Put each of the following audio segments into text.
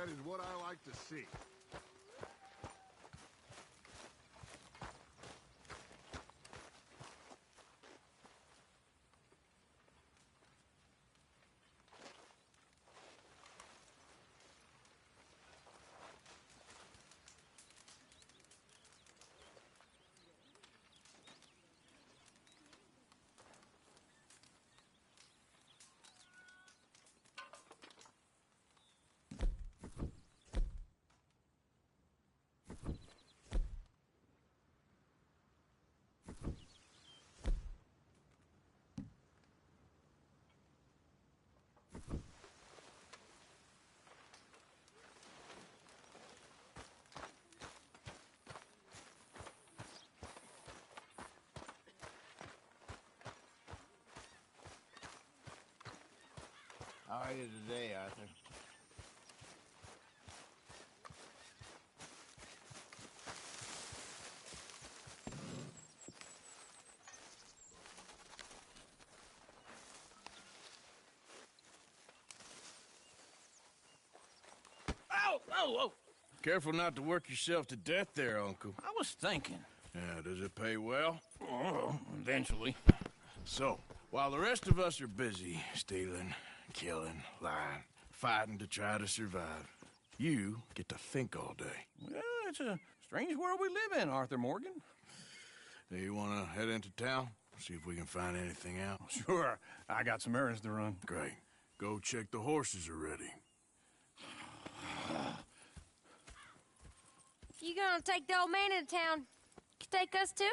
That is what I like to see. How are you today, Arthur? Ow! Oh, oh! Careful not to work yourself to death there, Uncle. I was thinking. Yeah, does it pay well? Oh, eventually. So, while the rest of us are busy stealing, killing, lying, fighting to try to survive, you get to think all day. Well, it's a strange world we live in, Arthur Morgan. Do you want to head into town? See if we can find anything out? Sure. I got some errands to run. Great. Go check the horses are ready. You gonna take the old man into town? Take us too?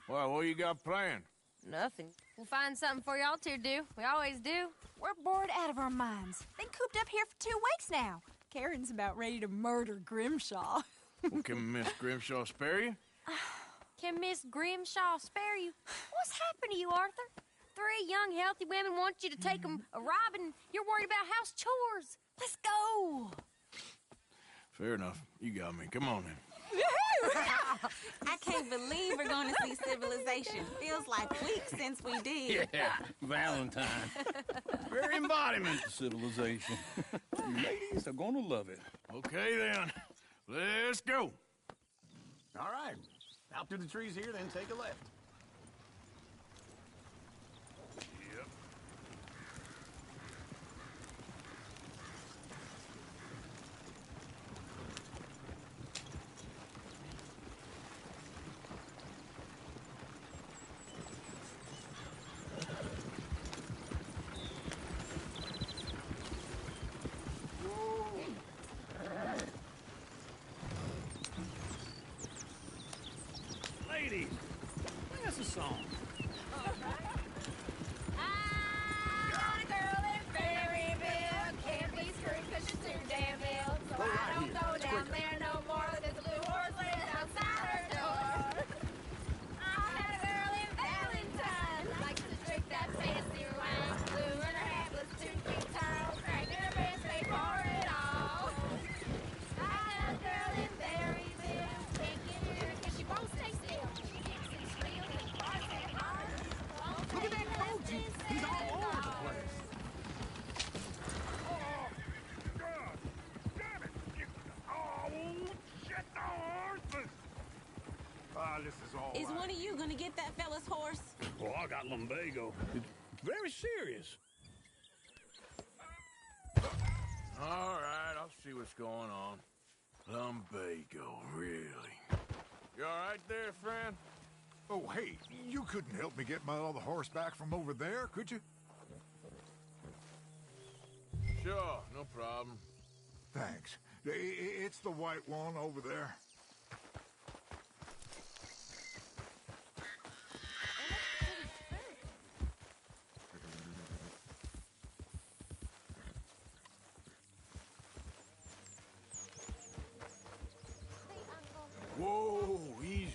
Well, what you got planned? Nothing. We'll find something for y'all to do. We always do. We're bored out of our minds. Been cooped up here for 2 weeks now. Karen's about ready to murder Grimshaw. Well, can Miss Grimshaw spare you? Can Miss Grimshaw spare you? What's happened to you, Arthur? 3 young, healthy women want you to take them a robbing. You're worried about house chores. Let's go. Fair enough. You got me. Come on then. I can't believe we're going to see civilization. Feels like weeks since we did. Yeah, Valentine. Very embodiment of civilization. You ladies are gonna love it. Okay then. Let's go. All right. Out through the trees here, then take a left. Yep. Ladies, sing us a song. I got a girl in Berryville. Can't be screwed 'cause she's too damn ill. So I don't go down there no more. There's a blue horse laying outside her door. I had a girl in Valentine. Likes to drink that fancy wine. Blue in her hat was 2 feet tall. Cracked in her pants, paid for it all. I had a girl in Berryville. Can't get her 'cause she won't stay still. She kicks and squeals and barks and hollers. Look at that Koji. He's all over the place. Oh, God. Damn it. Oh, shit, the horses. Ah, this is all Is right. one of you going to get that fella's horse? Well, I got lumbago. It's very serious. All right, I'll see what's going on. Lumbago, really? You all right there, friend? Oh, hey, you couldn't help me get my other horse back from over there, could you? Sure, no problem. Thanks. It's the white one over there. Whoa, easy.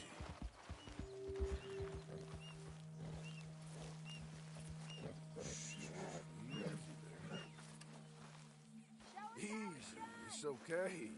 Easy, it's okay.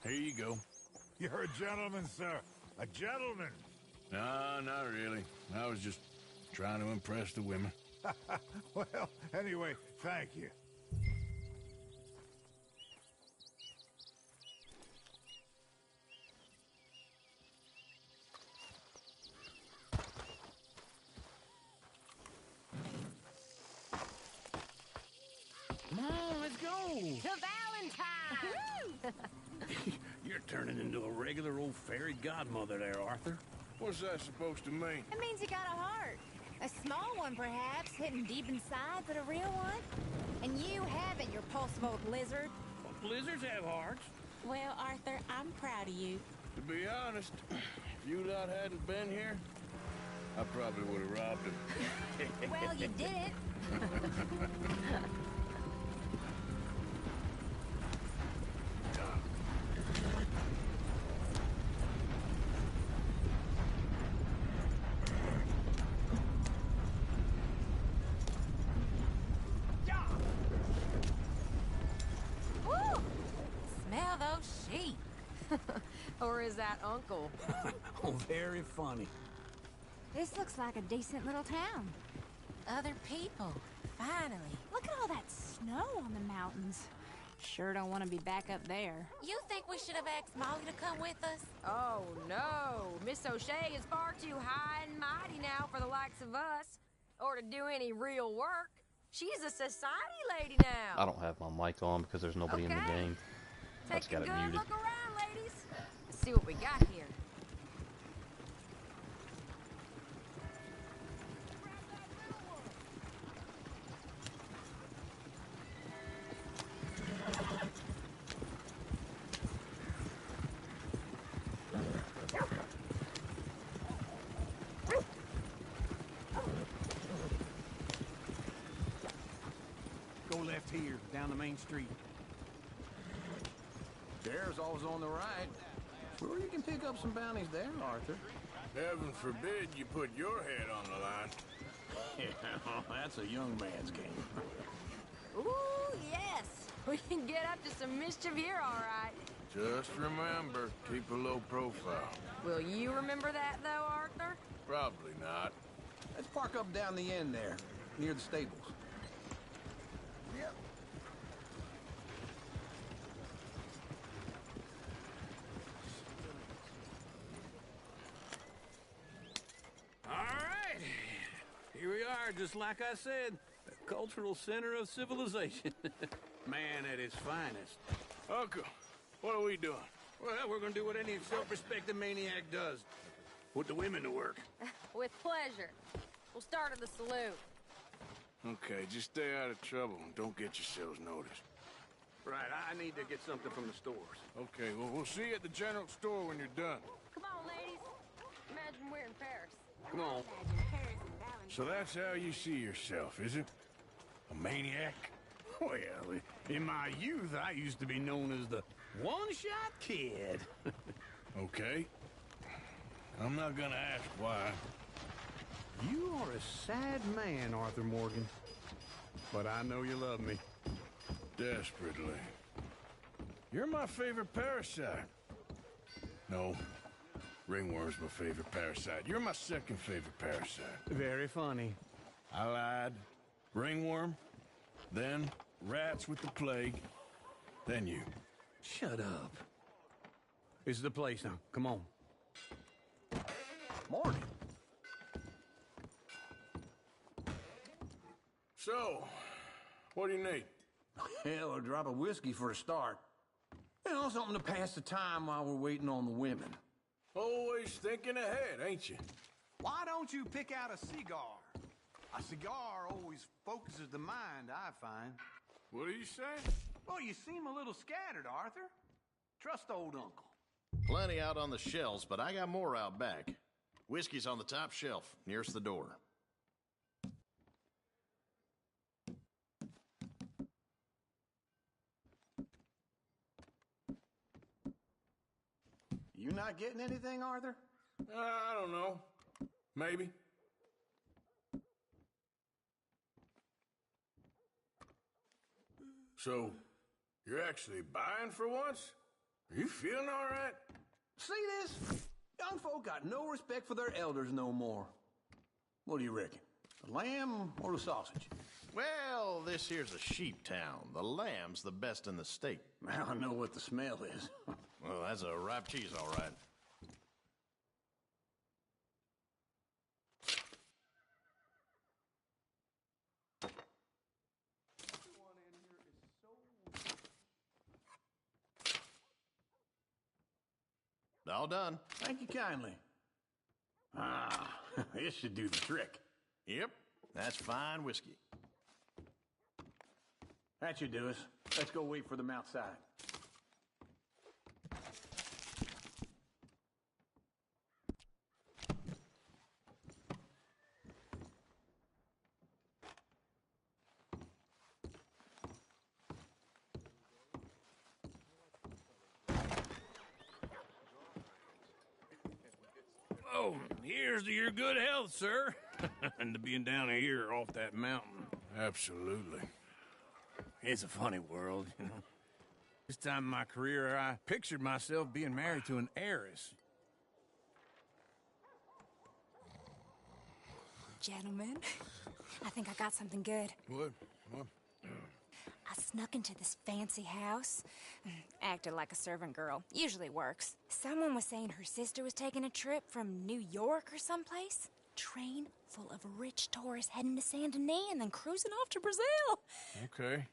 Here you go. You're a gentleman, sir. A gentleman. No, not really. I was just trying to impress the women. Well, anyway, thank you. Come on, let's go. To Valentine! You're turning into a regular old fairy godmother there, Arthur. What's that supposed to mean? It means you got a heart. A small one, perhaps, hidden deep inside, but a real one. And you haven't, you repulsive old lizard. Well, lizards have hearts. Well, Arthur, I'm proud of you. To be honest, if you lot hadn't been here, I probably would have robbed him. Well, you did. Woo! Smell those sheep. Or is that Uncle? Oh, very funny. This looks like a decent little town. Other people. Finally. Look at all that snow on the mountains. Sure don't want to be back up there. You think we should have asked Molly to come with us? Oh, no. Miss O'Shea is far too high and mighty now for the likes of us, or to do any real work. She's a society lady now. I don't have my mic on because there's nobody in the Okay. game. I Take just a got it good muted. look around, ladies. Let's see what we got here. Go left here, down the main street. There's always on the right. Sure, you can pick up some bounties there, Arthur. Heaven forbid you put your head on the line. Yeah, that's a young man's game. Ooh, yes. We can get up to some mischief here, all right. Just remember, keep a low profile. Will you remember that, though, Arthur? Probably not. Let's park up down the end there, near the stables. Yep. All right. Here we are, just like I said. The cultural center of civilization. Man at his finest. Uncle, what are we doing? Well, we're gonna do what any self-respecting maniac does. Put the women to work. With pleasure. We'll start at the saloon. Okay, just stay out of trouble and don't get yourselves noticed. Right, I need to get something from the stores. Okay, well, we'll see you at the general store when you're done. Come on, ladies. Imagine we're in Paris. Come on. So that's how you see yourself, is it? A maniac? Well, in my youth, I used to be known as the one-shot kid. Okay. I'm not gonna ask why. You are a sad man, Arthur Morgan. But I know you love me. Desperately. You're my favorite parasite. No. Ringworm's my favorite parasite. You're my second favorite parasite. Very funny. I lied. Ringworm. Then rats with the plague. Then you. Shut up. This is the place now. Come on. Morgan. So, what do you need? Hell, a drop of whiskey for a start. You know, something to pass the time while we're waiting on the women. Always thinking ahead, ain't you? Why don't you pick out a cigar? A cigar always focuses the mind, I find. What are you saying? Well, you seem a little scattered, Arthur. Trust old Uncle. Plenty out on the shelves, but I got more out back. Whiskey's on the top shelf, nearest the door. You not getting anything, Arthur? I don't know. Maybe. So, you're actually buying for once? You feeling all right? See this? Young folk got no respect for their elders no more. What do you reckon? The lamb or the sausage? Well, this here's a sheep town. The lamb's the best in the state. I know what the smell is. Well, that's a ripe cheese, all right. All done. Thank you kindly. Ah, this should do the trick. Yep, that's fine whiskey. That should do us. Let's go wait for them outside. Oh, here's to your good health, sir. And to being down here off that mountain. Absolutely. It's a funny world, you know. This time in my career, I pictured myself being married to an heiress. Gentlemen, I think I got something good. What? I snuck into this fancy house. Acted like a servant girl. Usually works. Someone was saying her sister was taking a trip from New York or someplace. Train full of rich tourists heading to Saint Denis and then cruising off to Brazil. Okay.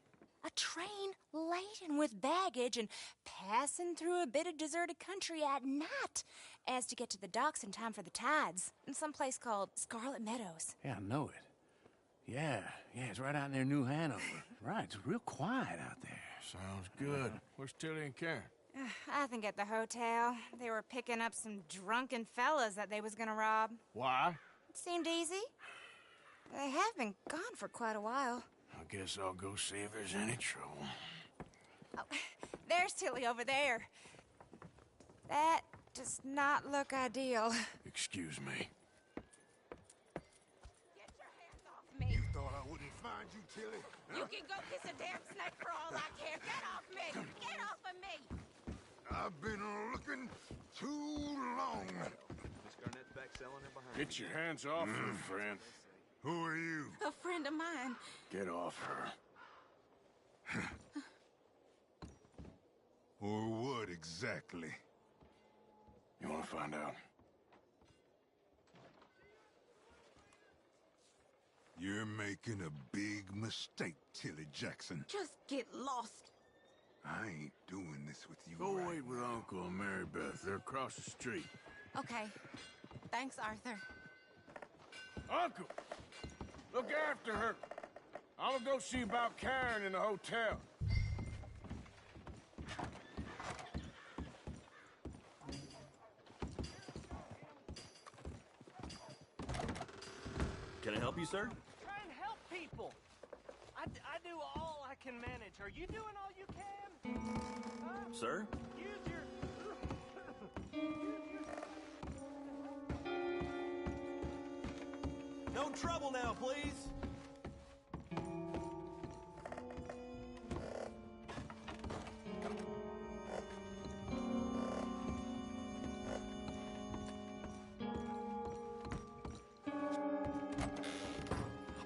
A train laden with baggage and passing through a bit of deserted country at night as to get to the docks in time for the tides in some place called Scarlet Meadows. Yeah, I know it. Yeah, it's right out near New Hanover. Right, it's real quiet out there. Sounds good. Where's Tilly and Karen? I think at the hotel. They were picking up some drunken fellas that they was gonna rob. Why? It seemed easy. They have been gone for quite a while. I guess I'll go see if there's any trouble. Oh, there's Tilly over there. That does not look ideal. Excuse me. Get your hands off me. Thought I wouldn't find you, Tilly? You can go kiss a damn snake for all I care. Get off me. Get off of me. I've been looking too long. Miss Garnett's back selling her behind. Get your hands off her, friend. Who are you? A friend of mine. Get off her. Or what exactly? You want to find out? You're making a big mistake, Tilly Jackson. Just get lost. I ain't doing this with you. Go right wait with now. Uncle and Mary Beth. They're across the street. Okay. Thanks, Arthur. Uncle! Look after her. I'm gonna go see about Karen in the hotel. Can I help you, sir? Try and help people. I do all I can manage. Are you doing all you can? Sir? Use your... No trouble now, please.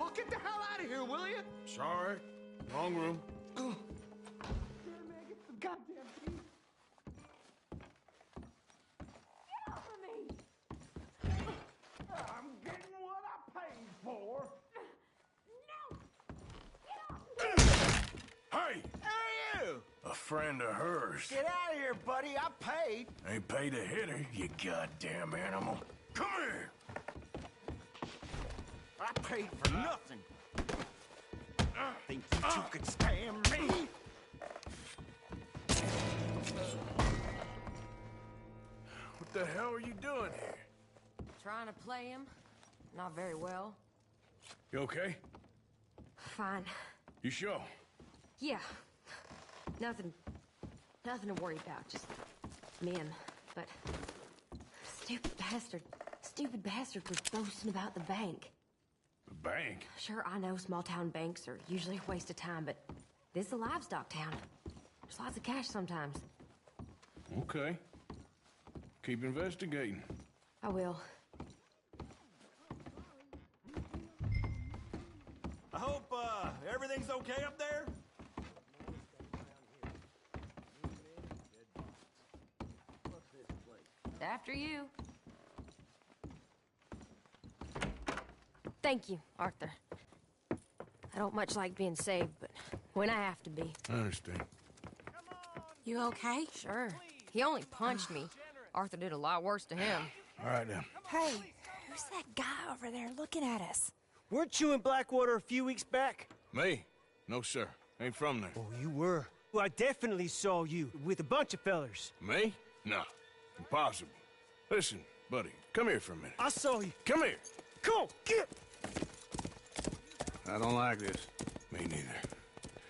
Oh, get the hell out of here, will you? Sorry. Wrong room. Goddamn thief. Get off of me! I'm getting what I paid for. Hey! Who are you? A friend of hers. Get out of here, buddy. I paid. Ain't paid to hit her, you goddamn animal. Come here! I paid for nothing. Think that you could stand me? What the hell are you doing here? Trying to play him. Not very well. You okay? Fine. You sure? Yeah. Nothing to worry about. Just men. But stupid bastard was boasting about the bank. The bank? Sure, I know small town banks are usually a waste of time, but this is a livestock town. There's lots of cash sometimes. Okay. Keep investigating. I will. I hope, everything's okay up there? After you. Thank you, Arthur. I don't much like being saved, but when I have to be. I understand. You okay? Sure. He only punched me. Arthur did a lot worse to him. All right, then. Hey, who's that guy over there looking at us? Weren't you in Blackwater a few weeks back? Me? No, sir. Ain't from there. Oh, you were. Well, I definitely saw you with a bunch of fellers. Me? No. Impossible. Listen, buddy, come here for a minute. I saw you. Come here. Come on, get! I don't like this. Me neither.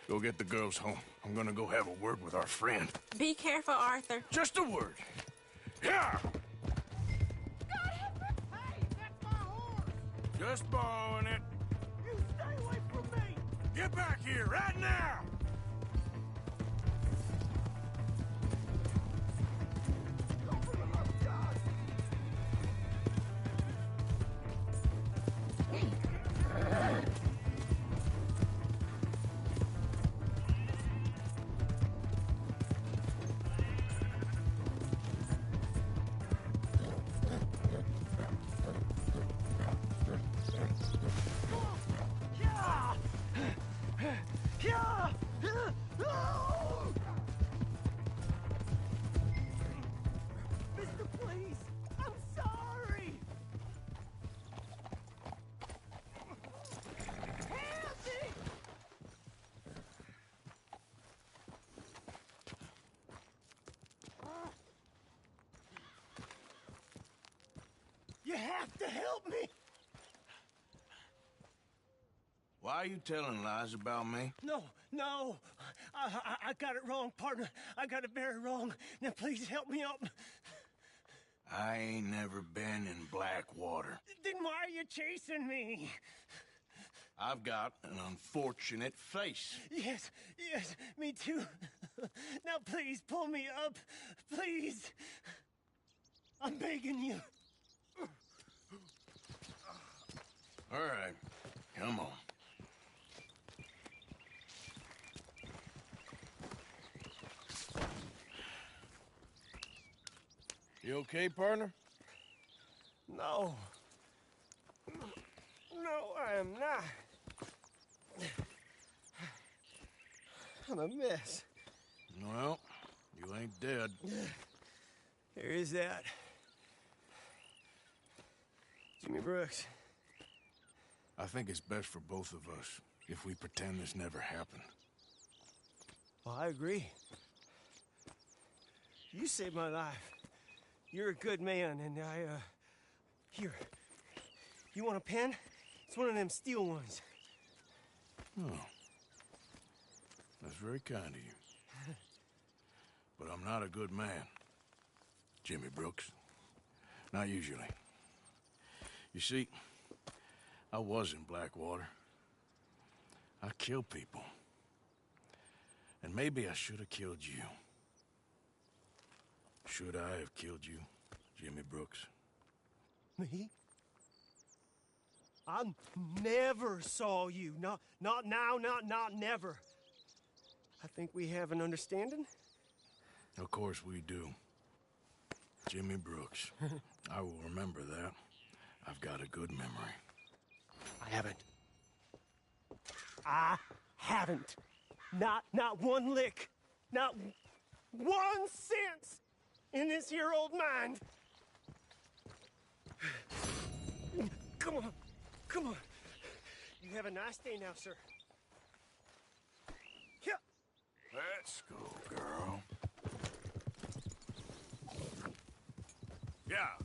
Go get the girls home. I'm gonna go have a word with our friend. Be careful, Arthur. Just a word. Yeah! Hey, that's my horse! Just borrowing it. You stay away from me! Get back here right now! Mister, please! I'm sorry! Help me! You have to help me! Why are you telling lies about me? No, no. I got it wrong, partner. I got it very wrong. Now, please help me up. I ain't never been in Blackwater. Then why are you chasing me? I've got an unfortunate face. Yes, yes, me too. Now, please, pull me up. Please. I'm begging you. All right, come on. You okay, partner? No. No, I am not. I'm a mess. Well, you ain't dead. There is that. Jimmy Brooks. I think it's best for both of us if we pretend this never happened. Well, I agree. You saved my life. You're a good man, and here. You want a pen? It's one of them steel ones. Oh. That's very kind of you. But I'm not a good man, Jimmy Brooks. Not usually. You see, I was in Blackwater. I killed people. And maybe I should have killed you. Should I have killed you, Jimmy Brooks? Me? I never saw you. Not now, not never. I think we have an understanding. Of course we do. Jimmy Brooks. I will remember that. I've got a good memory. I haven't. Not one lick. Not 1 cent in this here old mind. Come on. Come on. You have a nice day now, sir. Yeah. Let's go, girl. Yeah.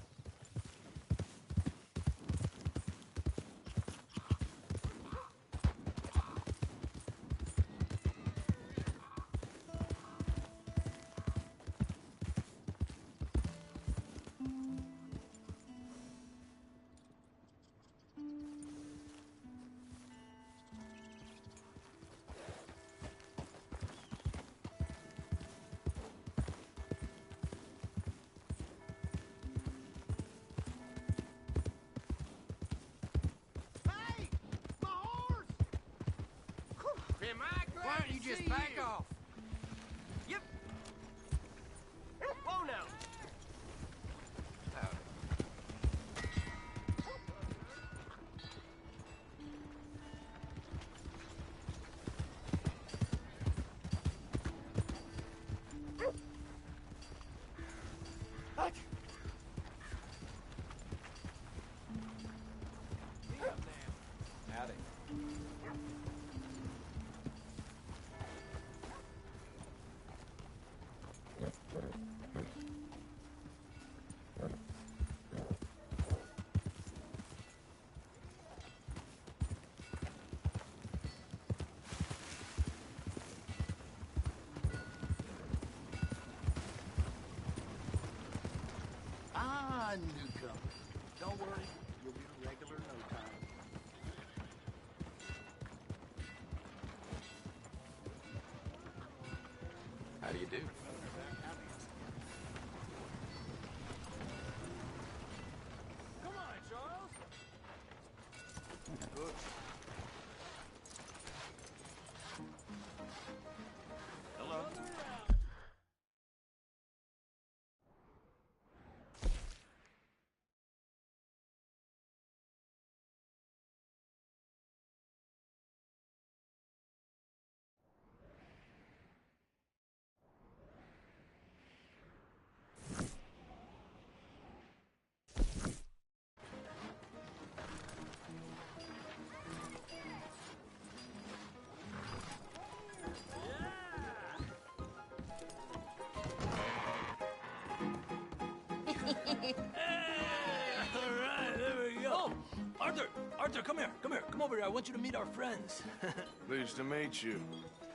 Am I glad Why don't you to just see back you? off? Yep. Whoa now. Howdy. Ah, newcomer. Don't worry, you'll be a regular in no time. How do you do? Come on, Charles. Good. Hello. All right, there we go. Oh, Arthur, come here. Come over here. I want you to meet our friends. Pleased to meet you.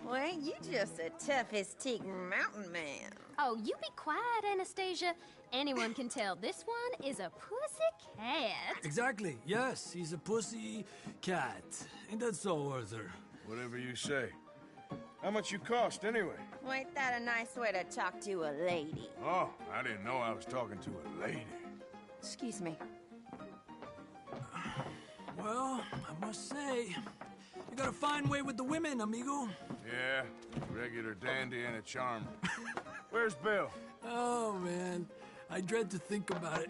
Well, ain't you just the toughest teak mountain man? Oh, you be quiet, Anastasia. Anyone can tell this one is a pussy cat. Exactly. Yes, he's a pussy cat. Ain't that so, Arthur? Whatever you say. How much you cost, anyway? Well, ain't that a nice way to talk to a lady? Oh, I didn't know I was talking to a lady. Excuse me. Well, I must say, you got a fine way with the women, amigo. Yeah, regular dandy and a charmer. Where's Bill? Oh, man. I dread to think about it.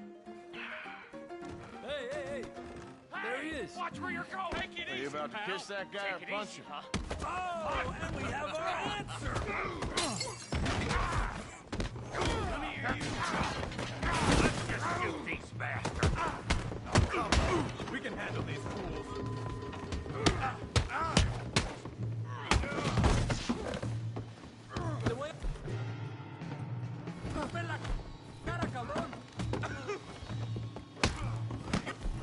Hey! There he is. Watch where you're going. Take it Are easy, you about to pal. kiss that guy Take or it punch easy, him? huh? Oh, and we have our answer. Come here, you Let's just shoot these bastards. Oh, come on. We can handle these fools. Te voy a... ¡Rompe la cara, cabrón!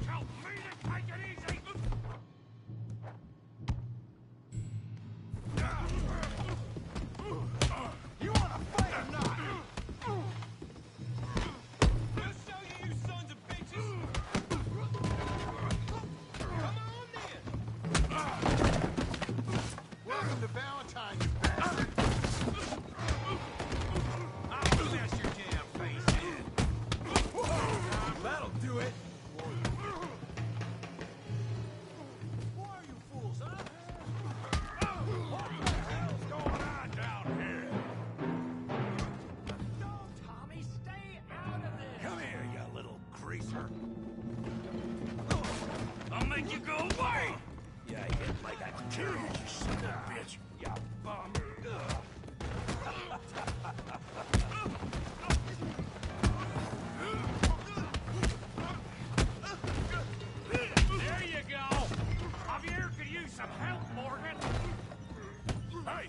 Tell me to take it easy. You wanna fight or not? We'll show you, you sons of bitches! Come on then! Welcome to Valentine, you bastard. I'll smash your damn face in! That'll do it! Who are you fools, huh? What the hell's going on down here? No, Tommy, stay out of this. Come here, you little greaser. I'll make you go away! Yeah, hit like a kill you, son of a bitch. You bum. There you go. Javier could use some help, Morgan. Hey,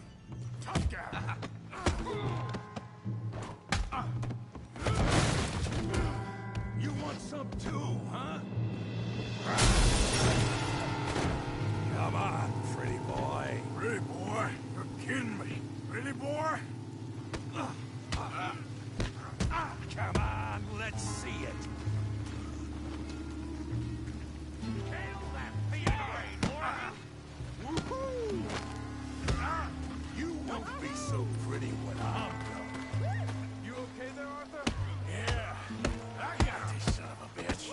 tough guy. You want some too, huh? Come on, pretty boy. Pretty boy? You're kidding me. Pretty boy? Come on, let's see it. Kill that theater, Morgan! Woohoo! You won't be so pretty when I'm done. You okay there, Arthur? Yeah, I got this son of a bitch.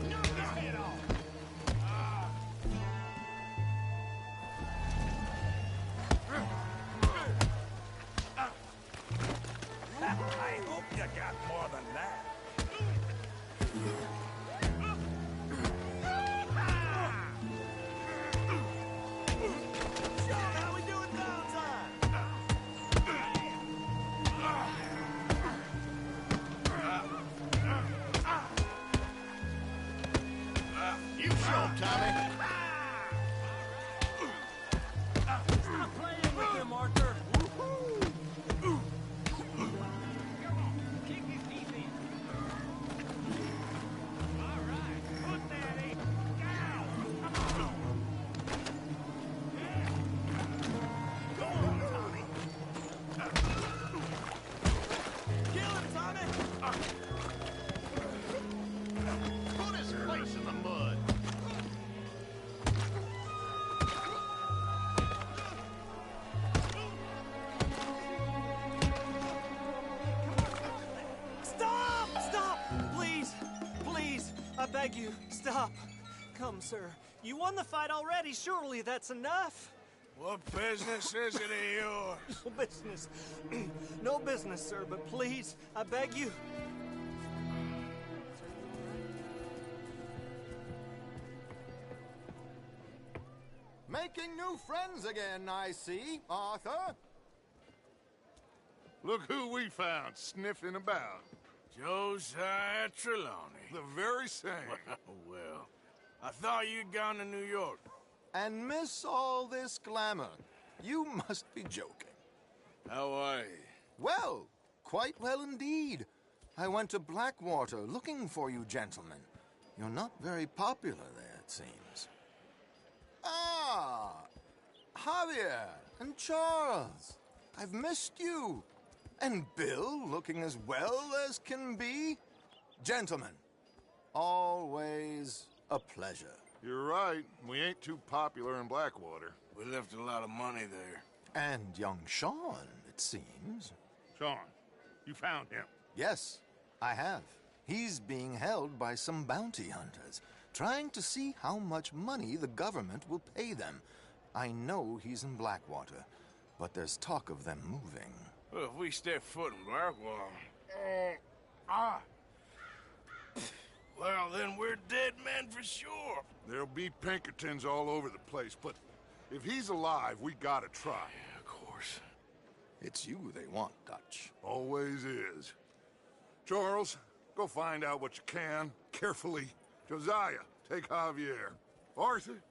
No! got more than that. How we doing downtime? You show 'em, Tommy. Stop playing with him, Arthur. Kill him, Tommy! Put his face in the mud. Stop! Stop! Please! Please! I beg you, stop. Come, sir. You won the fight already. Surely that's enough. What business is it of yours? No business. No business, sir, but please, I beg you. Making new friends again, I see, Arthur. Look who we found sniffing about. Josiah Trelawney. The very same. Well, I thought you'd gone to New York. And miss all this glamour. You must be joking. How are you? Well, quite well indeed. I went to Blackwater looking for you gentlemen. You're not very popular there, it seems. Ah, Javier and Charles. I've missed you. And Bill looking as well as can be. Gentlemen, always a pleasure. You're right. We ain't too popular in Blackwater. We left a lot of money there. And young Sean, it seems. Sean, you found him. Yes, I have. He's being held by some bounty hunters, trying to see how much money the government will pay them. I know he's in Blackwater, but there's talk of them moving. Well, if we step foot in Blackwater... Well, then we're dead men for sure. There'll be Pinkertons all over the place, but if he's alive, we gotta try. Yeah, of course. It's you they want, Dutch. Always is. Charles, go find out what you can, carefully. Josiah, take Javier. Arthur,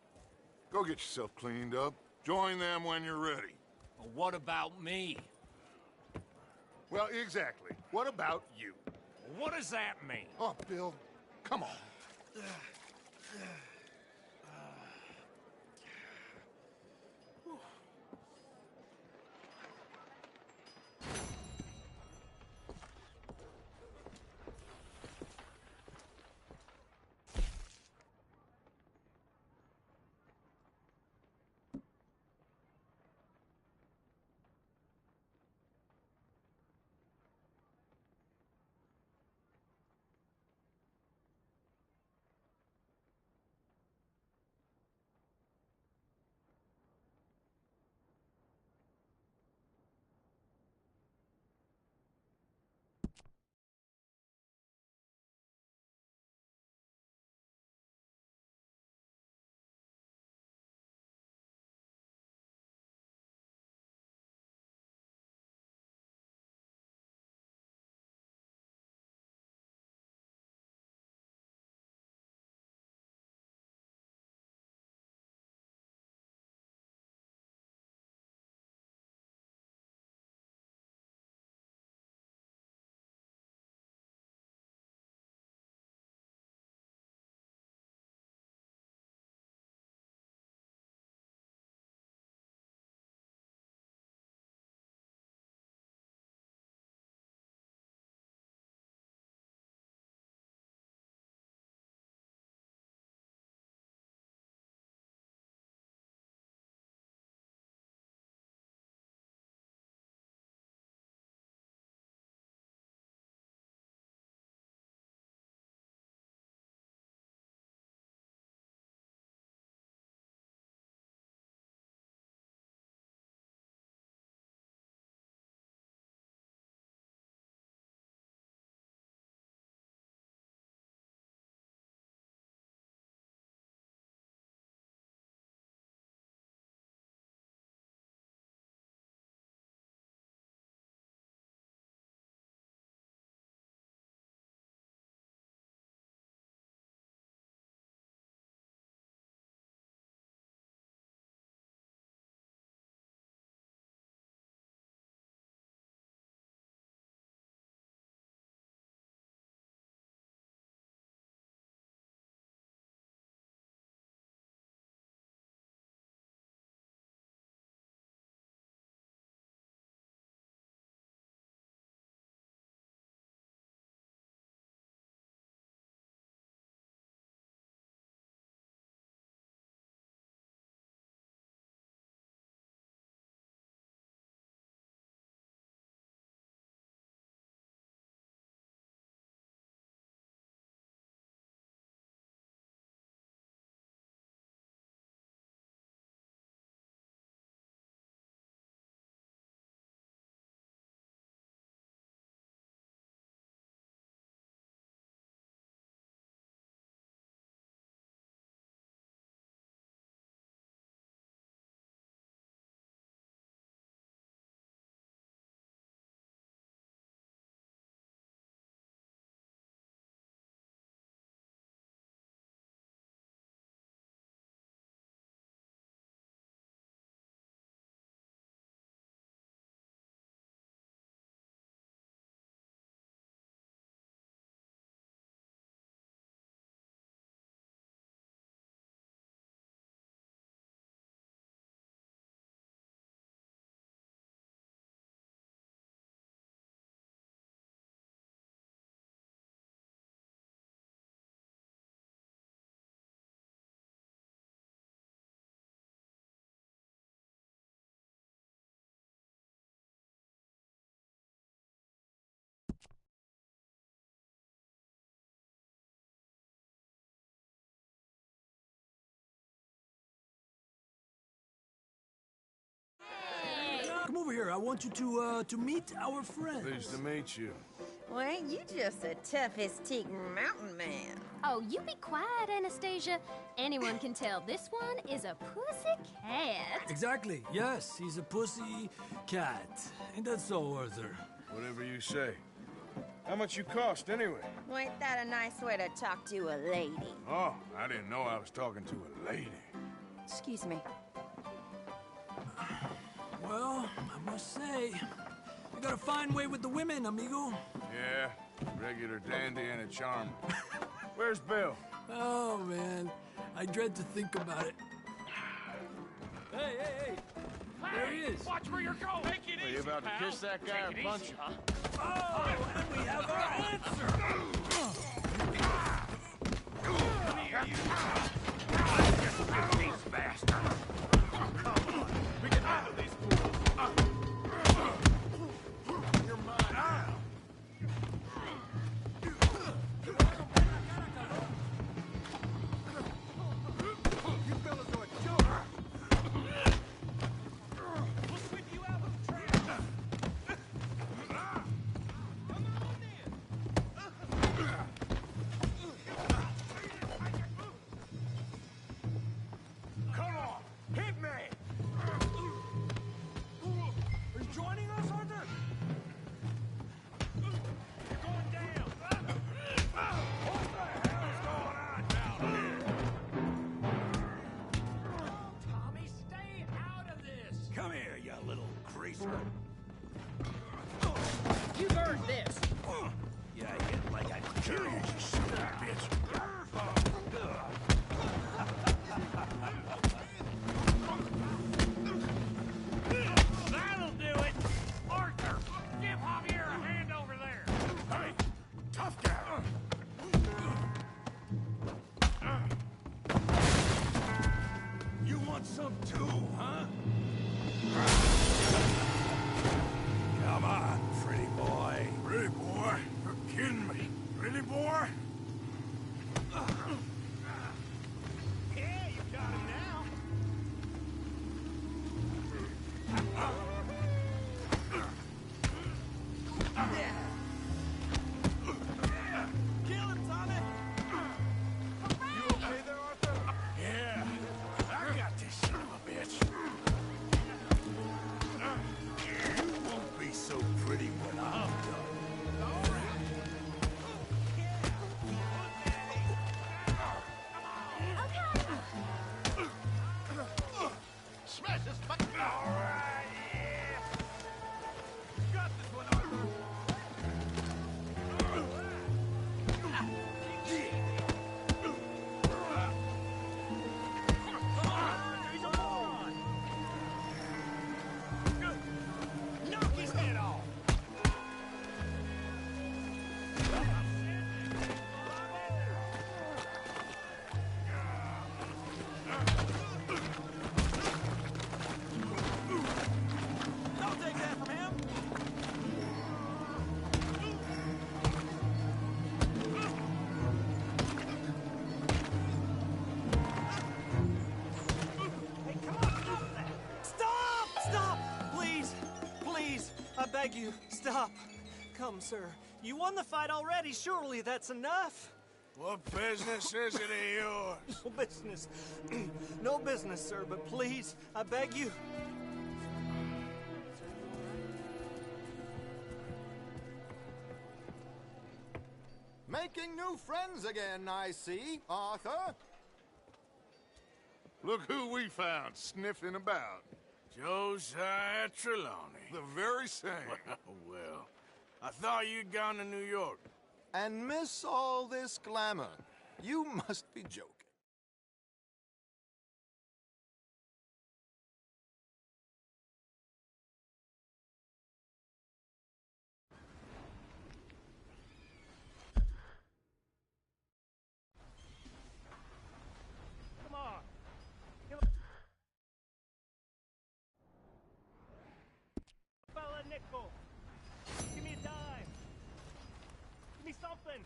go get yourself cleaned up. Join them when you're ready. Well, what about me? Well, exactly. What about you? What does that mean? Oh, Bill, come on. over here. I want you to meet our friends. Pleased to meet you. Well, ain't you just the toughest teak mountain man? Oh, you be quiet, Anastasia. Anyone can tell this one is a pussy cat. Exactly. Yes, he's a pussy cat. Ain't that so, Arthur? Whatever you say. How much you cost, anyway? Well, ain't that a nice way to talk to a lady? Oh, I didn't know I was talking to a lady. Excuse me. Well, I must say, you got a fine way with the women, amigo. Yeah, regular dandy and a charmer. Where's Bill? Oh, man. I dread to think about it. Hey! There he is. Watch where you're going. Take it Are you easy, about to pal. kiss that guy Take it or punch easy, him? huh? Oh, and we have our answer. Come here, you. These bastards. Come on. We can handle these fools. You're mine now. You fellas are a joke. We'll sweep you out with the trash. Come on, hit me. Are you joining us, Arthur? You're going down. What the hell is going on down here? Tommy, stay out of this. Come here, you little greaser. You've earned this. Yeah, I get like I kill you, you son of a bitch. That'll do it. Arthur, give Javier a hand over there. Hey, tough guy. You want some too, huh? Come on, pretty boy. Pretty boy? You're kidding me. Pretty boy? Yeah, you got him now. Kill him, Tommy. You okay there, Arthur? Yeah, I got this son of a bitch. You won't be so pretty when I'm done. Smash this button. All right, yeah. You got this one, Arthur. Come on, he's on. Knock his head off. Don't take that from him. Hey, come on, stop that! Stop! Stop! Please, I beg you, stop. Come, sir. You won the fight already. Surely that's enough. What business is it of yours? No business. No business, sir, but please, I beg you. Making new friends again, I see, Arthur. Look who we found sniffing about. Josiah Trelawney. The very same. Well, I thought you'd gone to New York. And miss all this glamour. You must be joking. Come on. Fella nickel. Give me a dime. Give me something.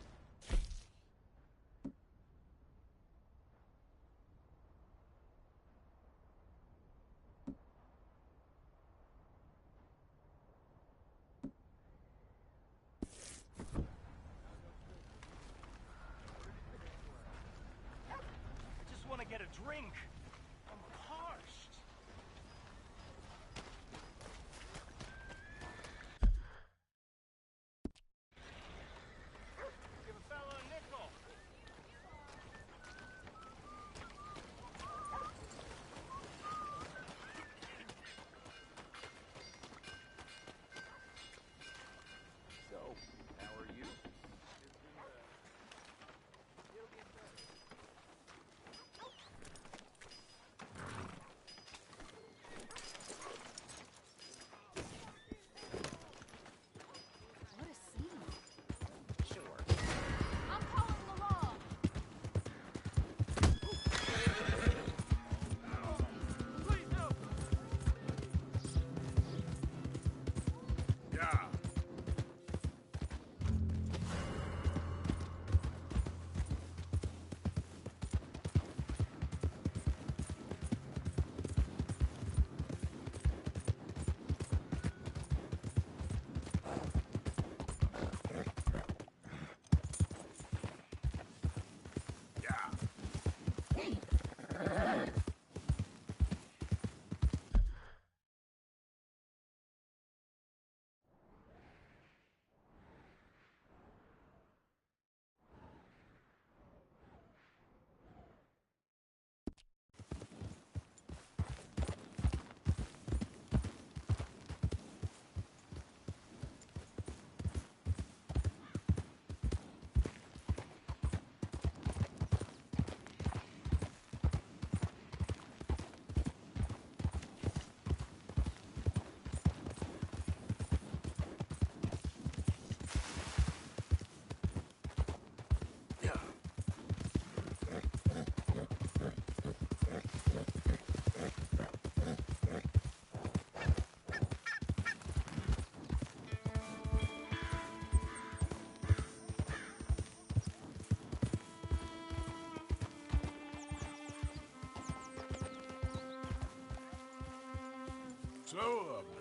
Slow up now.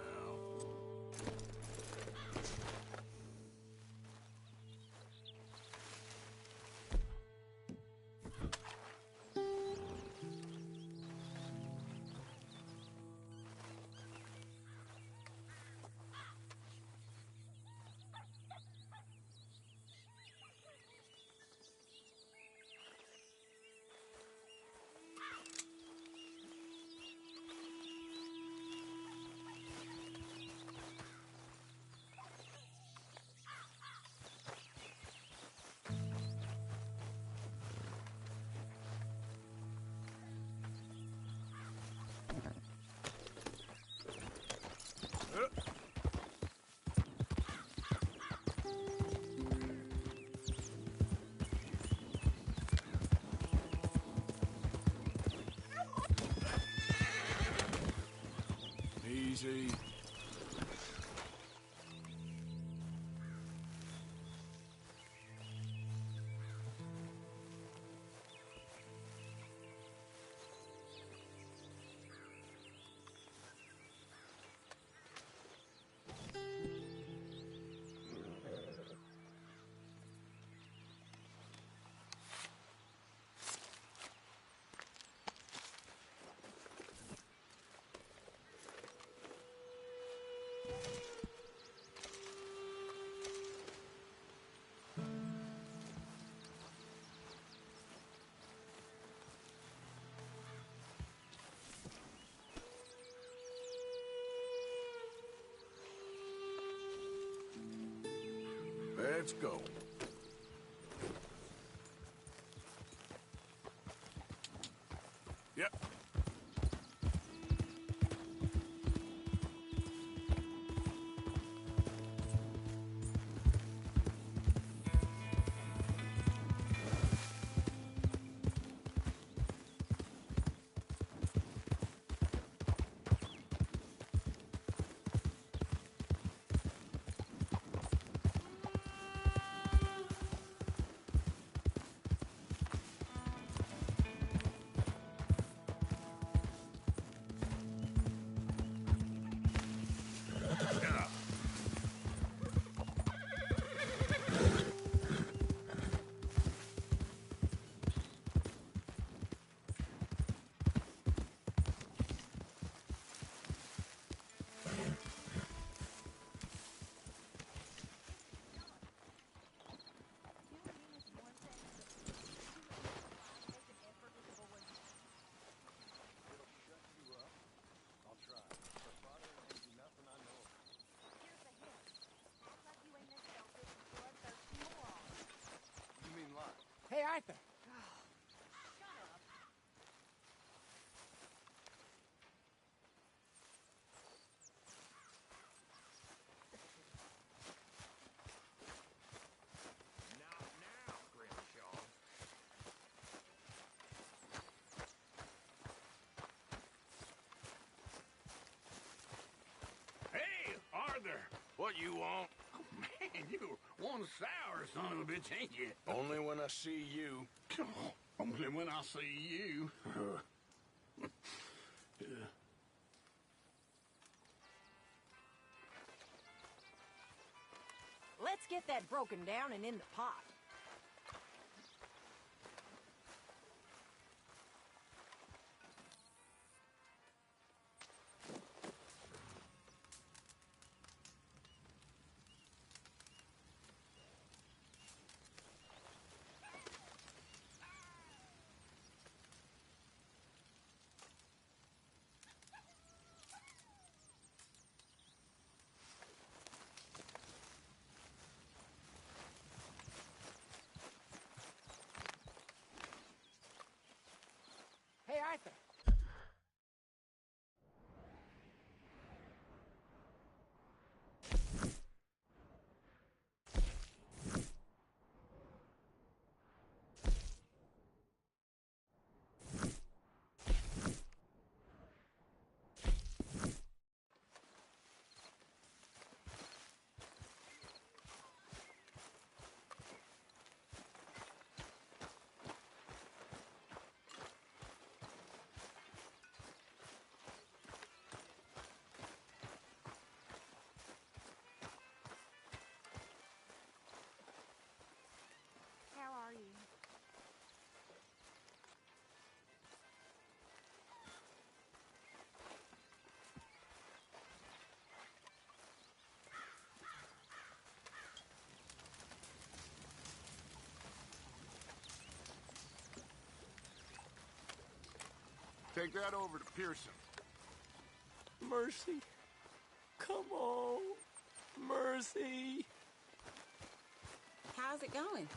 Easy. Let's go. Yep. Hey, Arthur. Hey, Arthur, what you want? Oh, man, you're one sour son of a bitch, ain't you? Only when I see you. Only when I see you. Let's get that broken down and in the pot. Take that over to Pearson. Mercy. Come on. Mercy. How's it going?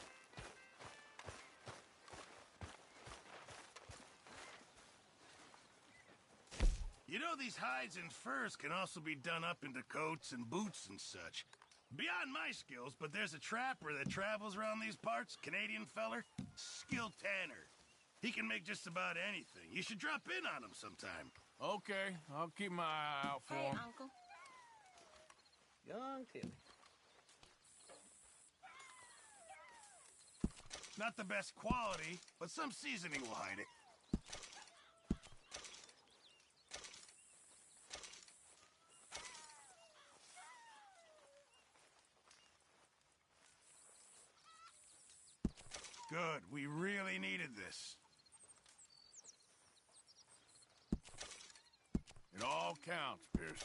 You know, these hides and furs can also be done up into coats and boots and such. Beyond my skills, but there's a trapper that travels around these parts, Canadian feller, skilled tanner. He can make just about anything. You should drop in on him sometime. Okay, I'll keep my eye out for him. Hey, Uncle. Young Tilly. Not the best quality, but some seasoning will hide it. Good. We really needed this. It all counts, Pearson.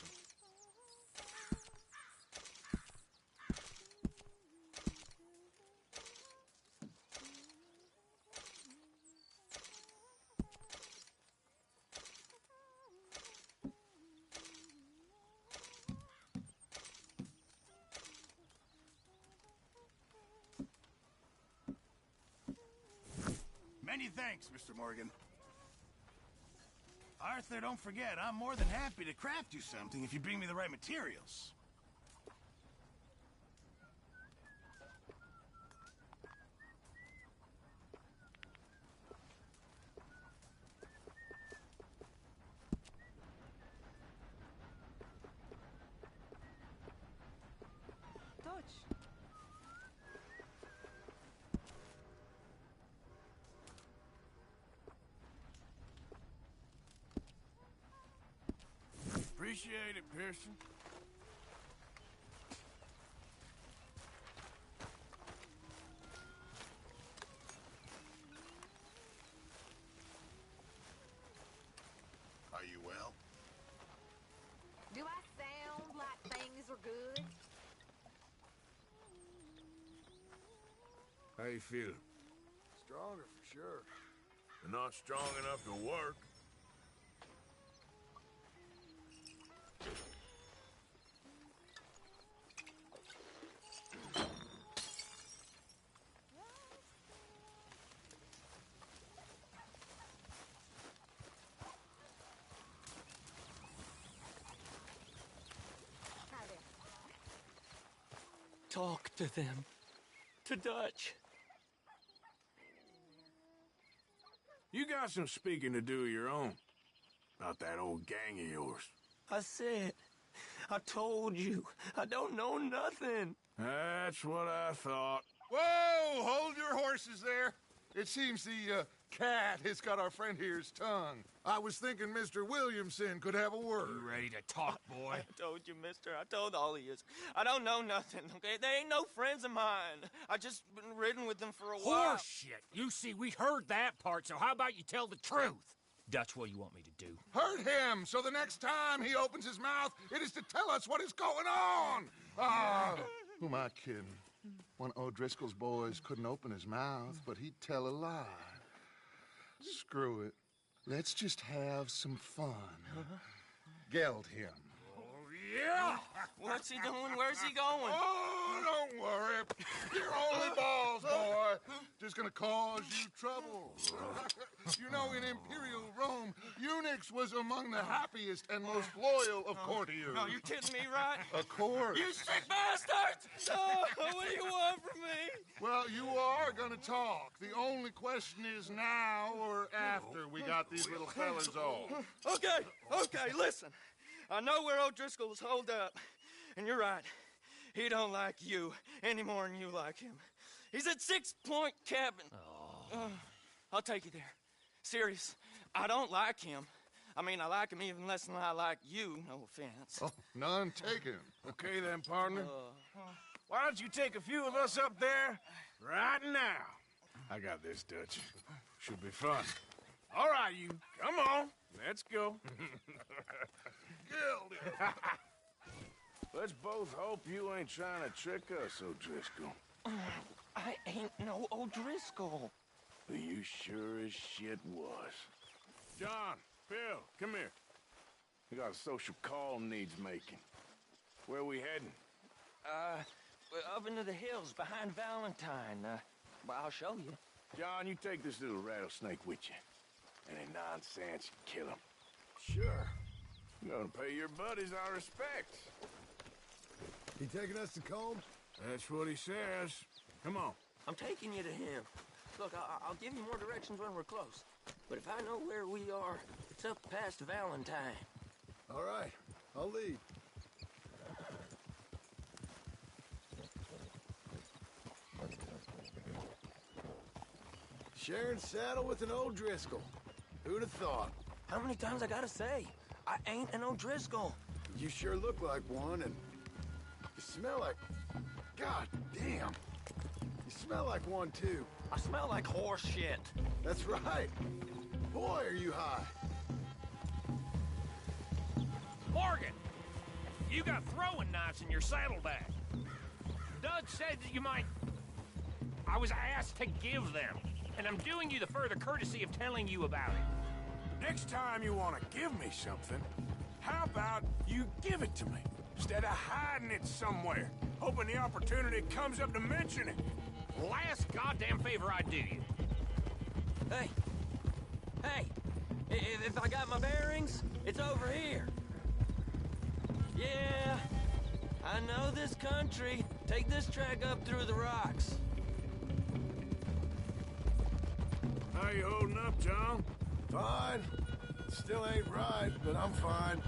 Many thanks, Mr. Morgan. Arthur, don't forget, I'm more than happy to craft you something if you bring me the right materials. Appreciate it, Pearson. Are you well? Do I sound like things are good? How you feel? Stronger for sure. But not strong enough to work. Talk to them. To Dutch. You got some speaking to do of your own. About that old gang of yours. I said, I told you, I don't know nothing. That's what I thought. Whoa! Hold your horses there. It seems the cat has got our friend here's tongue. I was thinking Mr. Williamson could have a word. You ready to talk, boy? I told you, mister. I told all of you. I don't know nothing, okay? They ain't no friends of mine. I just been ridden with them for a while. Horseshit. You see, we heard that part, so how about you tell the truth? Dutch, what do you want me to do? Hurt him, so the next time he opens his mouth, it is to tell us what is going on. Ah, who am I kidding? One of O'Driscoll's boys couldn't open his mouth, but he'd tell a lie. Screw it. Let's just have some fun. Geld him. Yeah! What's he doing? Where's he going? Oh, don't worry. You're only balls, boy. Just gonna cause you trouble. You know, in Imperial Rome, eunuchs was among the happiest and most loyal of courtiers. No, you kidding me, right? Of course. You sick bastards! Oh, what do you want from me? Well, you are gonna talk. The only question is now or after we got these little fellas off. Okay, listen. I know where O'Driscoll's holed up, and you're right. He don't like you any more than you like him. He's at 6 Point Cabin. I'll take you there. Serious, I don't like him. I mean, I like him even less than I like you, no offense. Oh, none taken. Okay then, partner. Why don't you take a few of us up there right now? I got this, Dutch. Should be fun. All right, you. Come on. Let's go. Let's both hope you ain't trying to trick us, O'Driscoll. I ain't no O'Driscoll. But you sure as shit was. John, Bill, come here. We got a social call needs making. Where we heading? We're up into the hills behind Valentine. Well, I'll show you. John, you take this little rattlesnake with you. Any nonsense, you kill him. Sure. I'm gonna pay your buddies our respects. He taking us to Combe? That's what he says. Come on. I'm taking you to him. Look, I'll give you more directions when we're close. But if I know where we are, it's up past Valentine. All right, I'll lead. Sharing saddle with an O'Driscoll. Who'd have thought? How many times I gotta say? I ain't an O'Driscoll. You sure look like one, and you smell like... God damn. You smell like one, too. I smell like horse shit. That's right. Boy, are you high. Morgan! You got throwing knives in your saddlebag. Doug said that you might... I was asked to give them, and I'm doing you the further courtesy of telling you about it. Next time you want to give me something, how about you give it to me, instead of hiding it somewhere, hoping the opportunity comes up to mention it? Last goddamn favor I do you. Hey! Hey! If I got my bearings, it's over here. Yeah, I know this country. Take this track up through the rocks. How you holding up, John? Fine. Still ain't right, but I'm fine.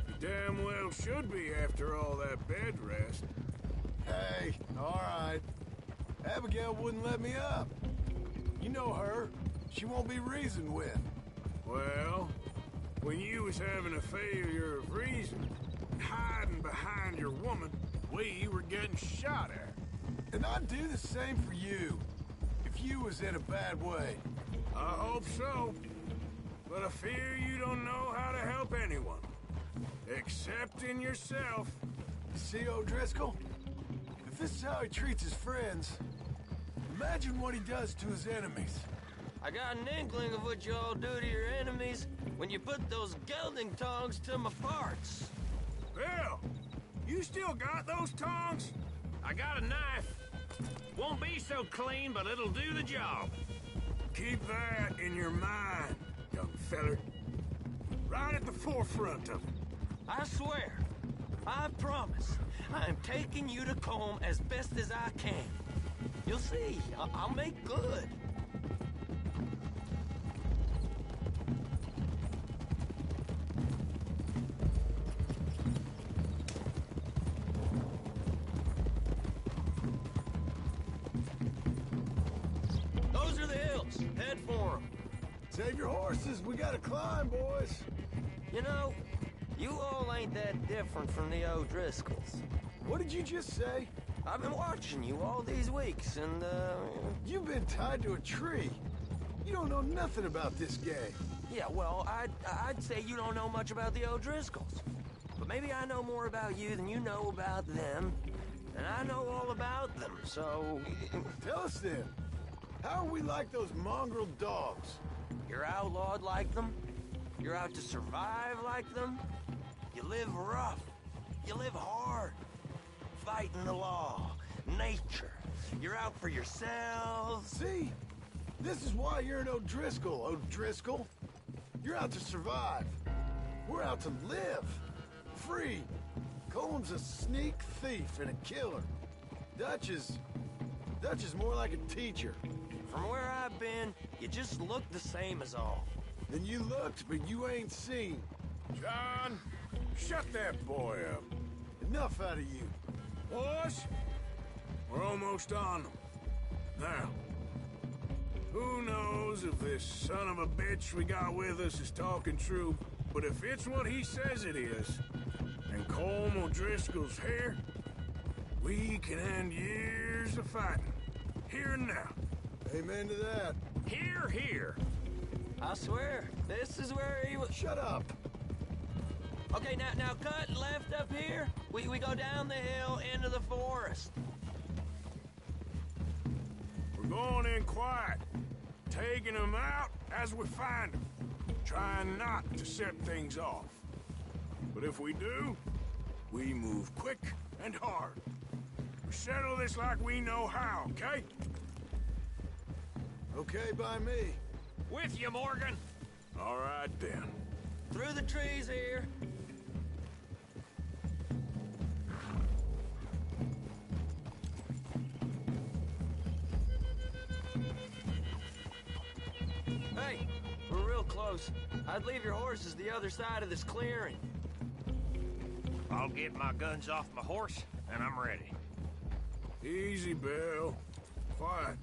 You damn well should be after all that bed rest. Hey, all right. Abigail wouldn't let me up. You know her. She won't be reasoned with. Well, when you was having a failure of reason, hiding behind your woman, we were getting shot at. And I'd do the same for you, if you was in a bad way. I hope so. But I fear you don't know how to help anyone. Except in yourself. You see, O'Driscoll? If this is how he treats his friends, imagine what he does to his enemies. I got an inkling of what you all do to your enemies when you put those gelding tongs to my parts. Bill, you still got those tongs? I got a knife. Won't be so clean, but it'll do the job. Keep that in your mind, young feller. Right at the forefront of it. I swear, I promise, I am taking you to Combe as best as I can. You'll see, I'll make good. Those are the hills. Head for them. Save your horses. We gotta climb, boys. You know, you all ain't that different from the O'Driscolls. What did you just say? I've been watching you all these weeks, and, You've been tied to a tree. You don't know nothing about this gang. Yeah, well, I'd say you don't know much about the O'Driscolls. But maybe I know more about you than you know about them. And I know all about them, so... Tell us then. How are we like those mongrel dogs? You're outlawed like them. You're out to survive like them. You live rough. You live hard. Fighting the law. Nature. You're out for yourselves. See? This is why you're an O'Driscoll, O'Driscoll. You're out to survive. We're out to live. Free. Comb's a sneak thief and a killer. Dutch is more like a teacher. From where I've been, you just look the same as all. Then you looked, but you ain't seen. John, shut that boy up. Enough out of you. Boys, we're almost on them. Now, who knows if this son of a bitch we got with us is talking true, but if it's what he says it is, and Colm O'Driscoll's here, we can end years of fighting. Here and now. Amen to that. Here, here. I swear, this is where he was... Shut up. Okay, now cut left up here. We go down the hill into the forest. We're going in quiet, taking them out as we find them. trying not to set things off. But if we do, we move quick and hard. We settle this like we know how, okay? Okay by me. With you, Morgan. All right, then. Through the trees here. Hey, we're real close. I'd leave your horses the other side of this clearing. I'll get my guns off my horse, and I'm ready. Easy, Bill. Quiet.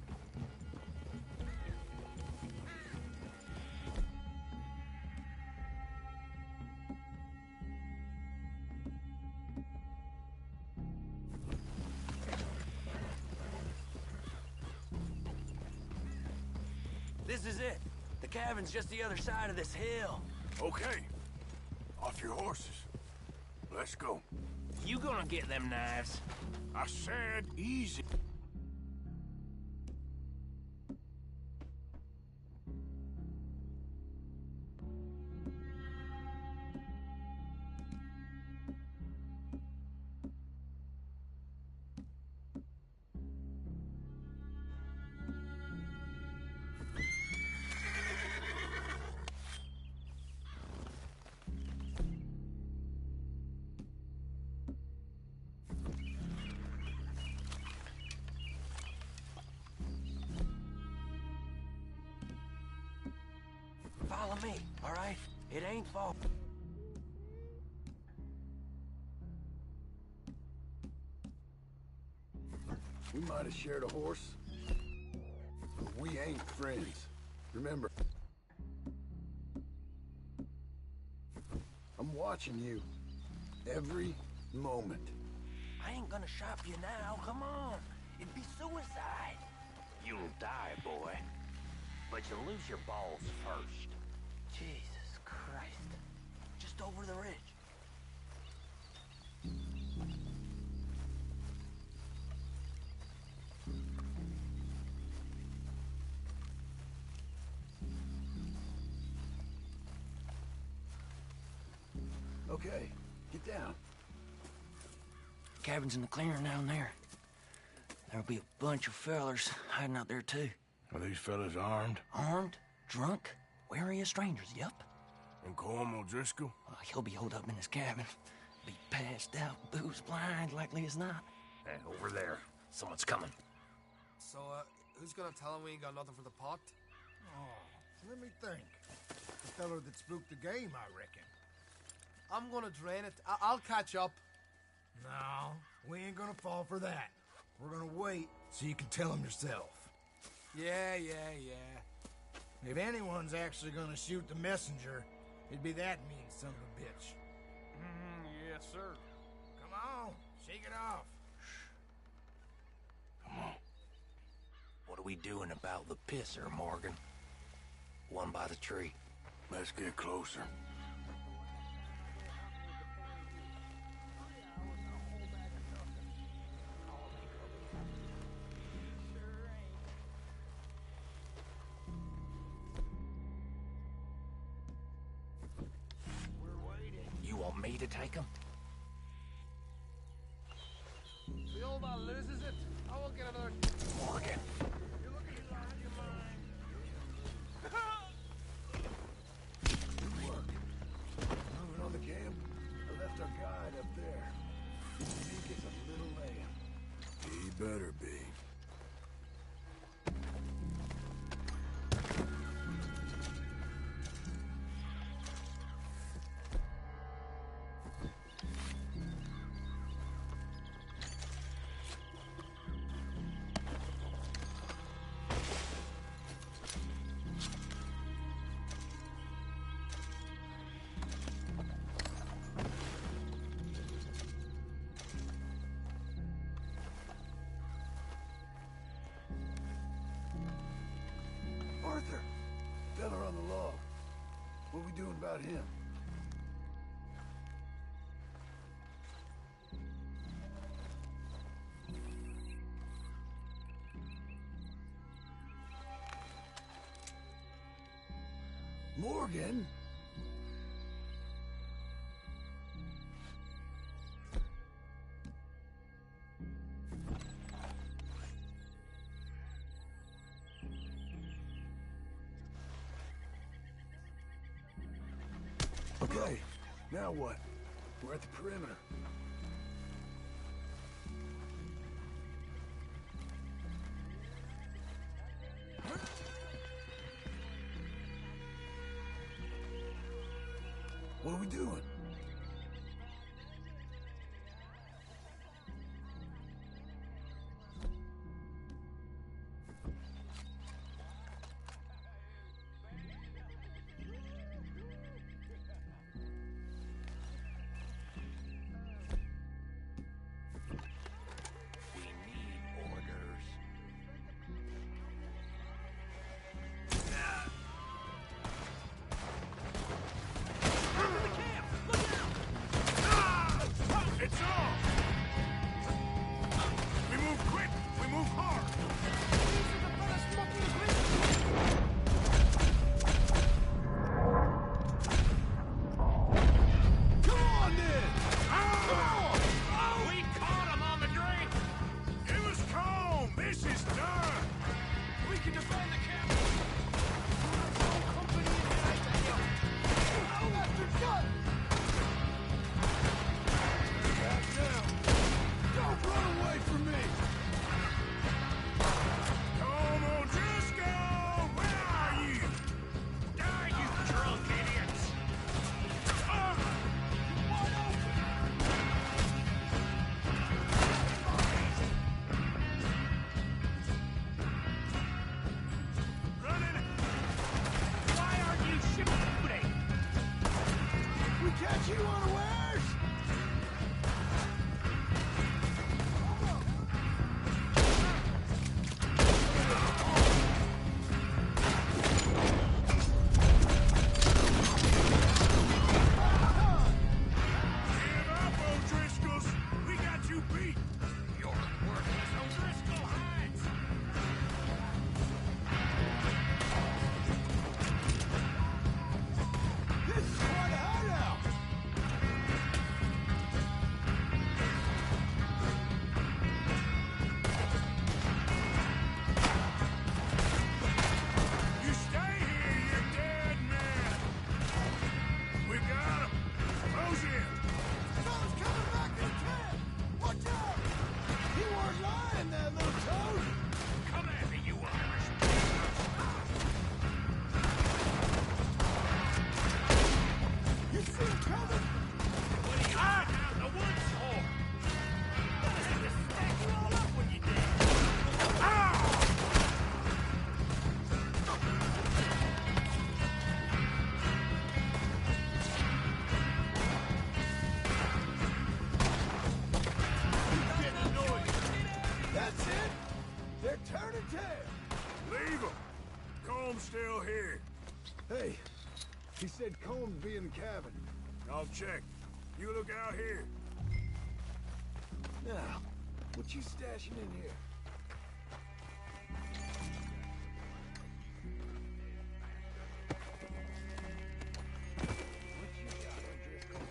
This is it. The cabin's just the other side of this hill. Okay. Off your horses. Let's go. You gonna get them knives? I said easy. Follow me, all right? It ain't far. We might have shared a horse, but we ain't friends. Remember, I'm watching you every moment. I ain't gonna shop you now, come on. It'd be suicide. You'll die, boy. But you'll lose your balls first. Jesus Christ. Just over the ridge. Okay, get down. Cabin's in the clearing down there. There'll be a bunch of fellers hiding out there, too. Are these fellas armed? Armed? Drunk? Wary of strangers, yup. And Colm O'Driscoll? He'll be holed up in his cabin. Be passed out, booze blind, likely as not. Over there. Someone's coming. So, who's gonna tell him we ain't got nothing for the pot? Oh, let me think. The feller that spooked the game, I reckon. I'm gonna drain it. I'll catch up. No, we ain't gonna fall for that. We're gonna wait so you can tell him yourself. Yeah. If anyone's actually gonna shoot the messenger, it'd be that mean son of a bitch. Yes, sir. Come on, shake it off. Come on. What are we doing about the pisser, Morgan? One by the tree. Let's get closer. You want me to take him? The old man loses it. I won't get another. Morgan. You're looking at your mind. Good work. Moving on the camp. I left our guide up there. He gets a little lamb. He better be. Arthur, feller on the log. What we doing about him? Morgan? Okay, now what? We're at the perimeter. What are we doing? It's on! We move quick! We move hard! Come on, then! We caught him on the drink! Give us calm! This is done! We can defend the camp! Don't run away from me! Come on, Driscoll! Where are you? Die, you drunk idiots! Running! Why aren't you shooting? We catch you unawares! Give up, O'Driscolls! We got you beat! You're worthless O'Driscoll hides! This is quite a hideout! You stay here, you dead man! We got him! Close in! Someone's coming back to the camp! Watch out! He weren't lying, that little toad! Come at me, you Irish! You see him coming? What are you hiding out in the woods for? I had to stack you all up when you did! Getting annoyed. That's it! They're turning tail! Leave him! Comb's still here. Hey, he said Combs be in the cabin. I'll check. You look out here. Now, what you stashing in here? What you got, O'Driscoll?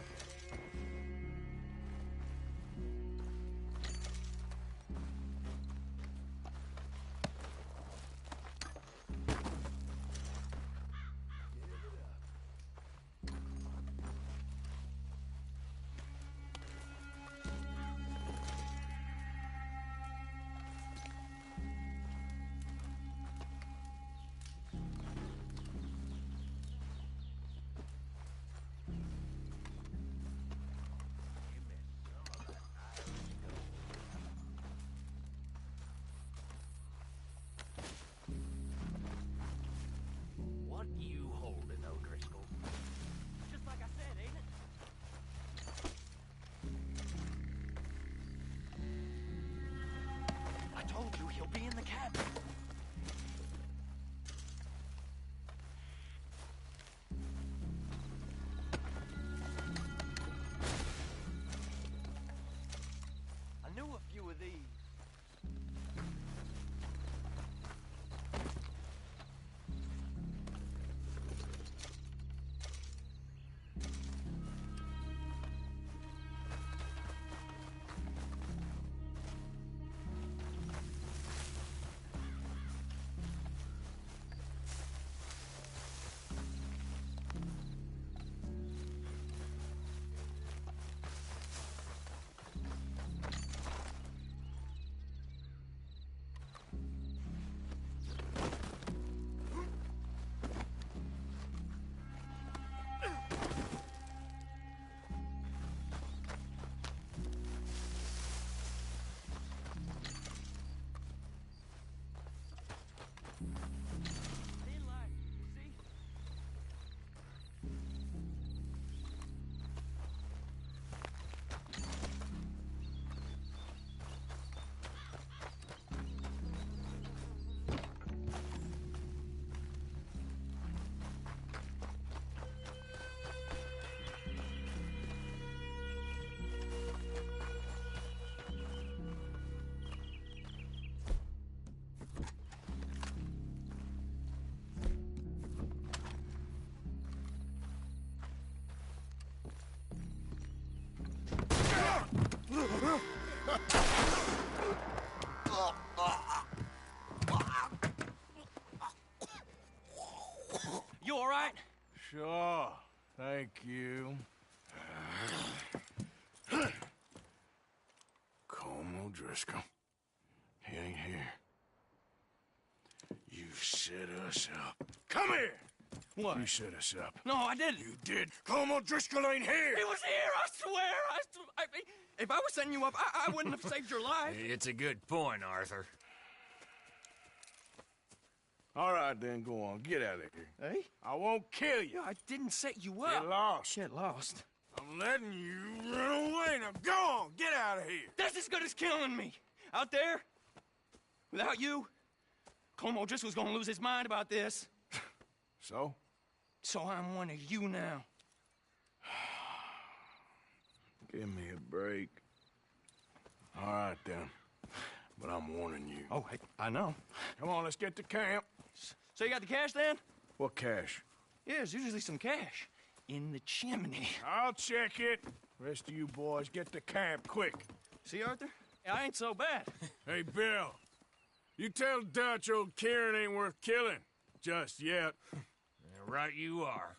Driscoll. He ain't here. You set us up. Come here! What? You set us up. No, I didn't. You did. Como Driscoll ain't here! He was here, I swear! If I was setting you up, I wouldn't have saved your life. It's a good point, Arthur. All right, then, go on. Get out of here. Hey? I won't kill you. I didn't set you up. Get lost. Get lost. I'm letting you run away. Now go on. Get out of here. That's as good as killing me. Out there, without you, Como just was gonna lose his mind about this. So? So I'm one of you now. Give me a break. All right, then. But I'm warning you. Oh, hey, I know. Come on, let's get to camp. So you got the cash, then? What cash? Yeah, there's usually some cash. In the chimney. I'll check it. Rest of you boys, get to camp, quick. See, Arthur? I ain't so bad. Hey, Bill. You tell Dutch old Kieran ain't worth killing. Just yet. Right you are.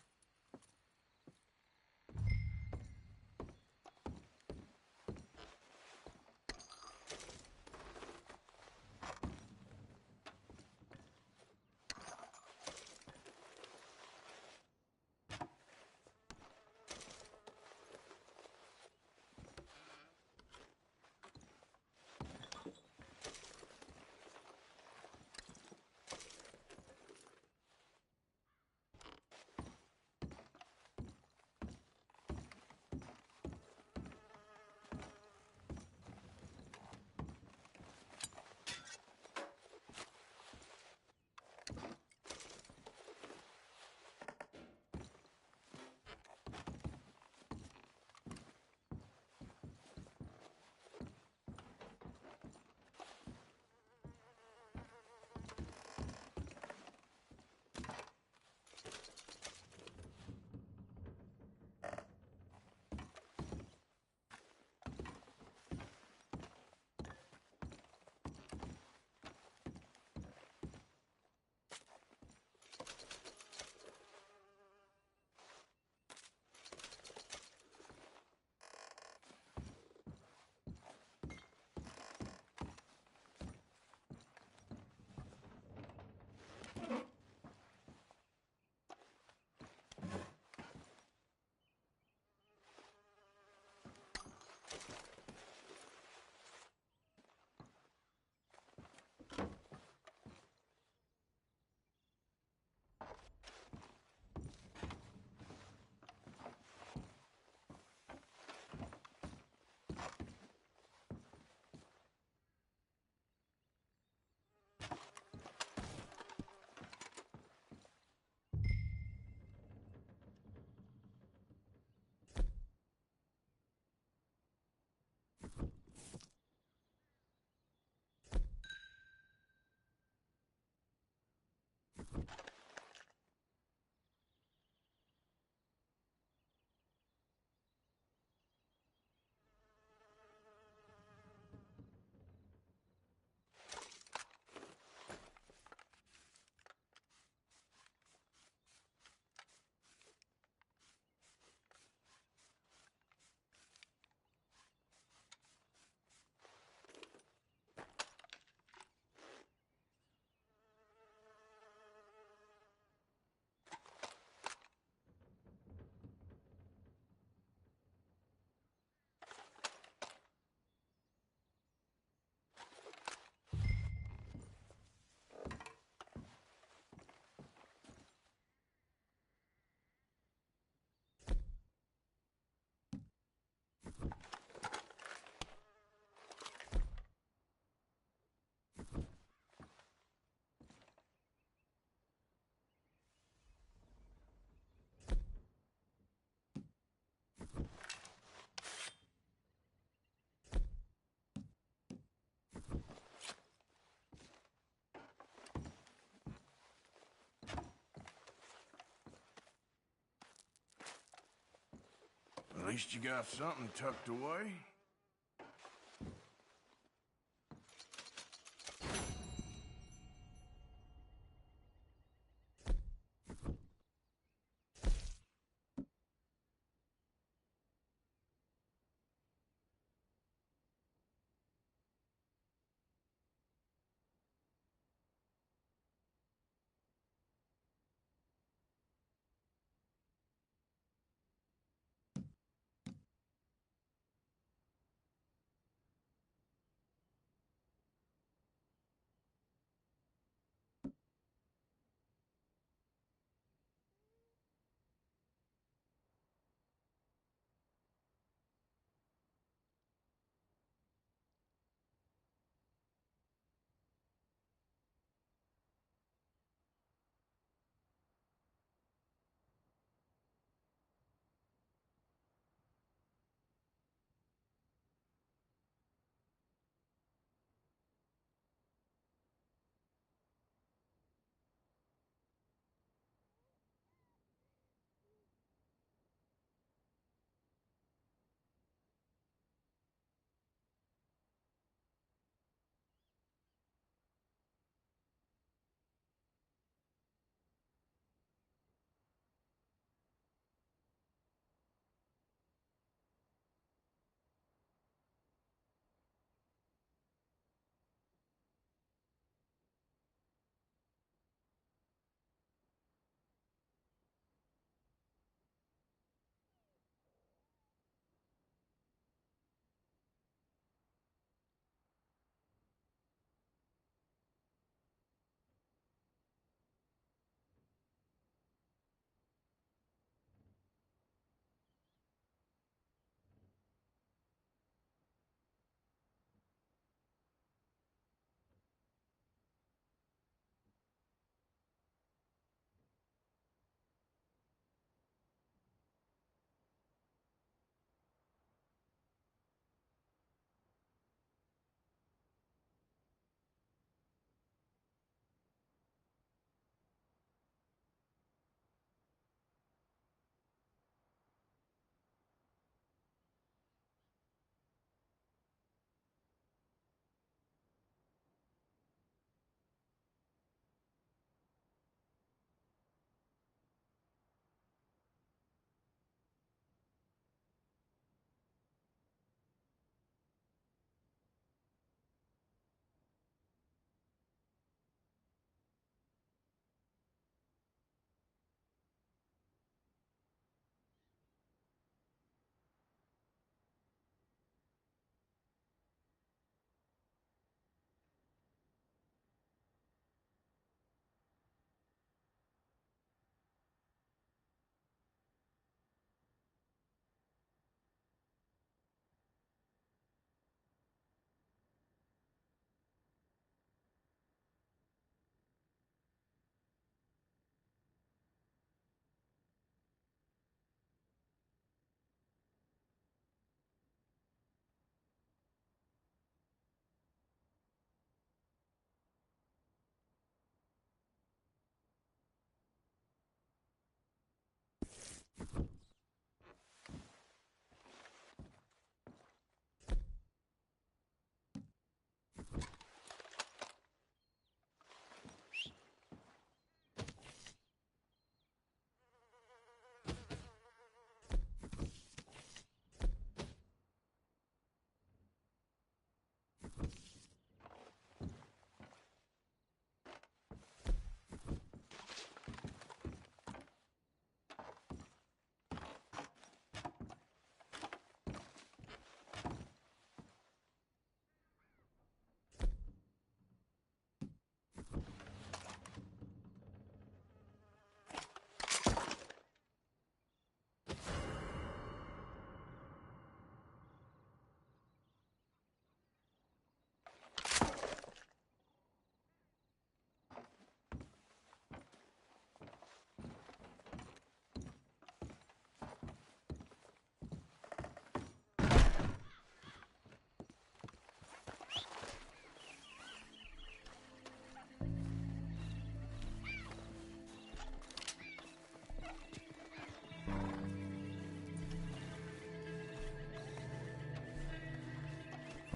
At least you got something tucked away.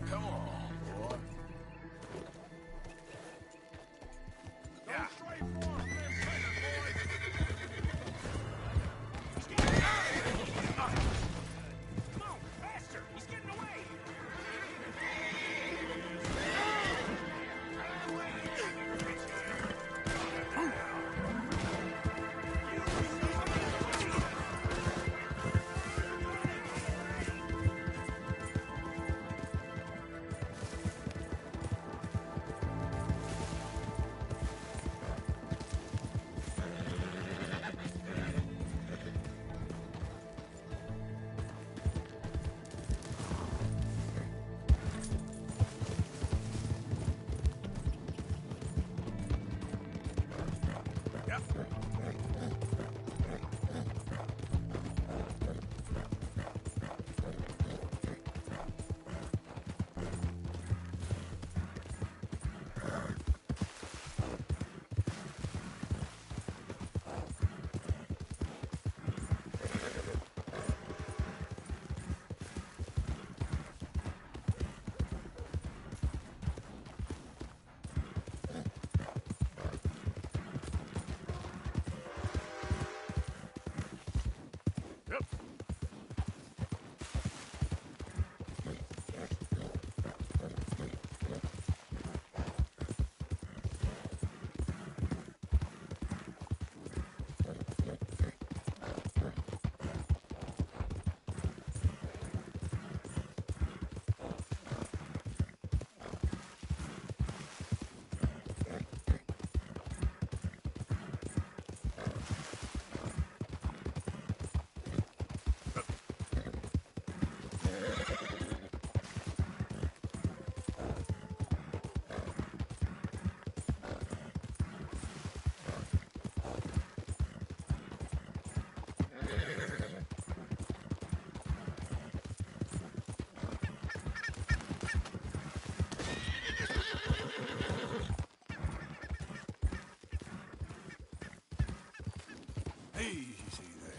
Come on, boy. Yeah. Come on, faster! He's getting away! Easy there.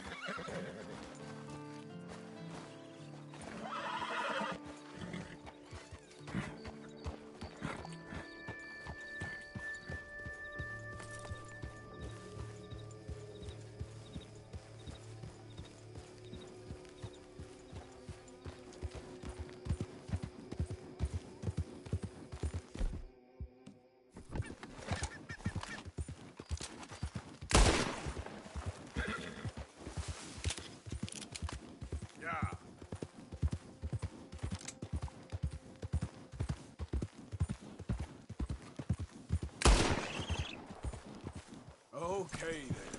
Yeah. Okay then.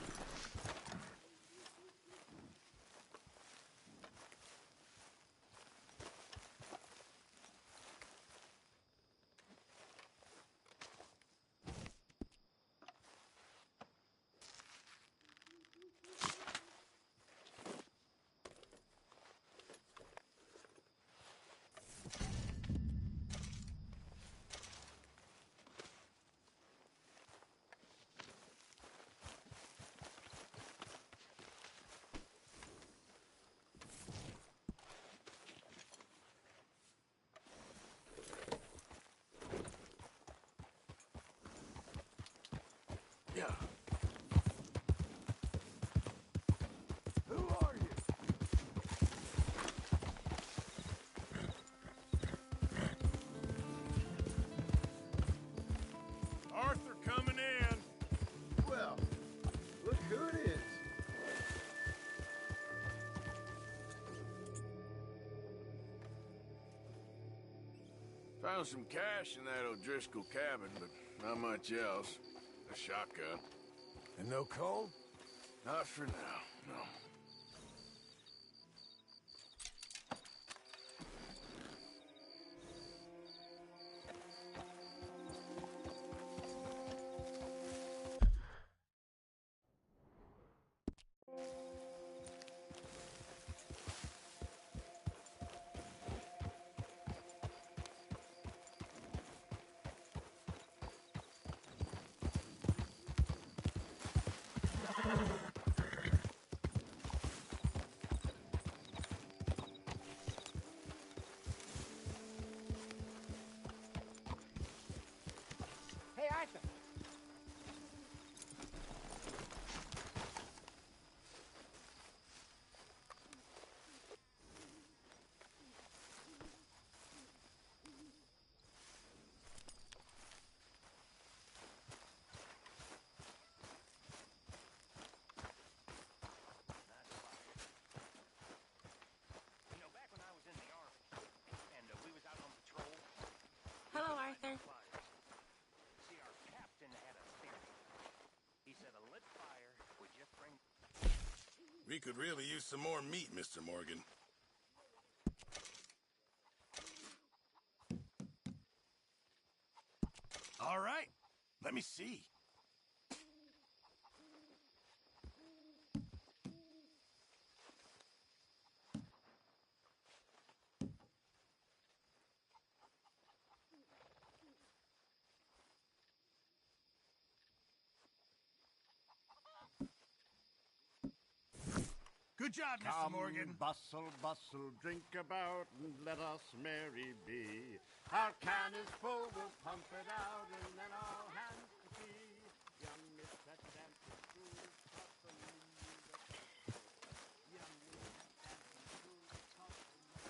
Yeah. Who are you? Arthur coming in. Well, look who it is. Found some cash in that O'Driscoll cabin, but not much else. A shotgun. And no coal? Not for now, no. Hey, Arthur. You know, back when I was in the Army, and we was out on patrol. Hello, Arthur. See, our captain had a theory. He said a lit fire would just bring... We could really use some more meat, Mr. Morgan. All right, let me see. Good job, Mr. Morgan. Bustle, bustle, drink about, and let us merry be. Our can is full, we'll pump it out, and then all hands to tea. Yum, miss that dancing fool,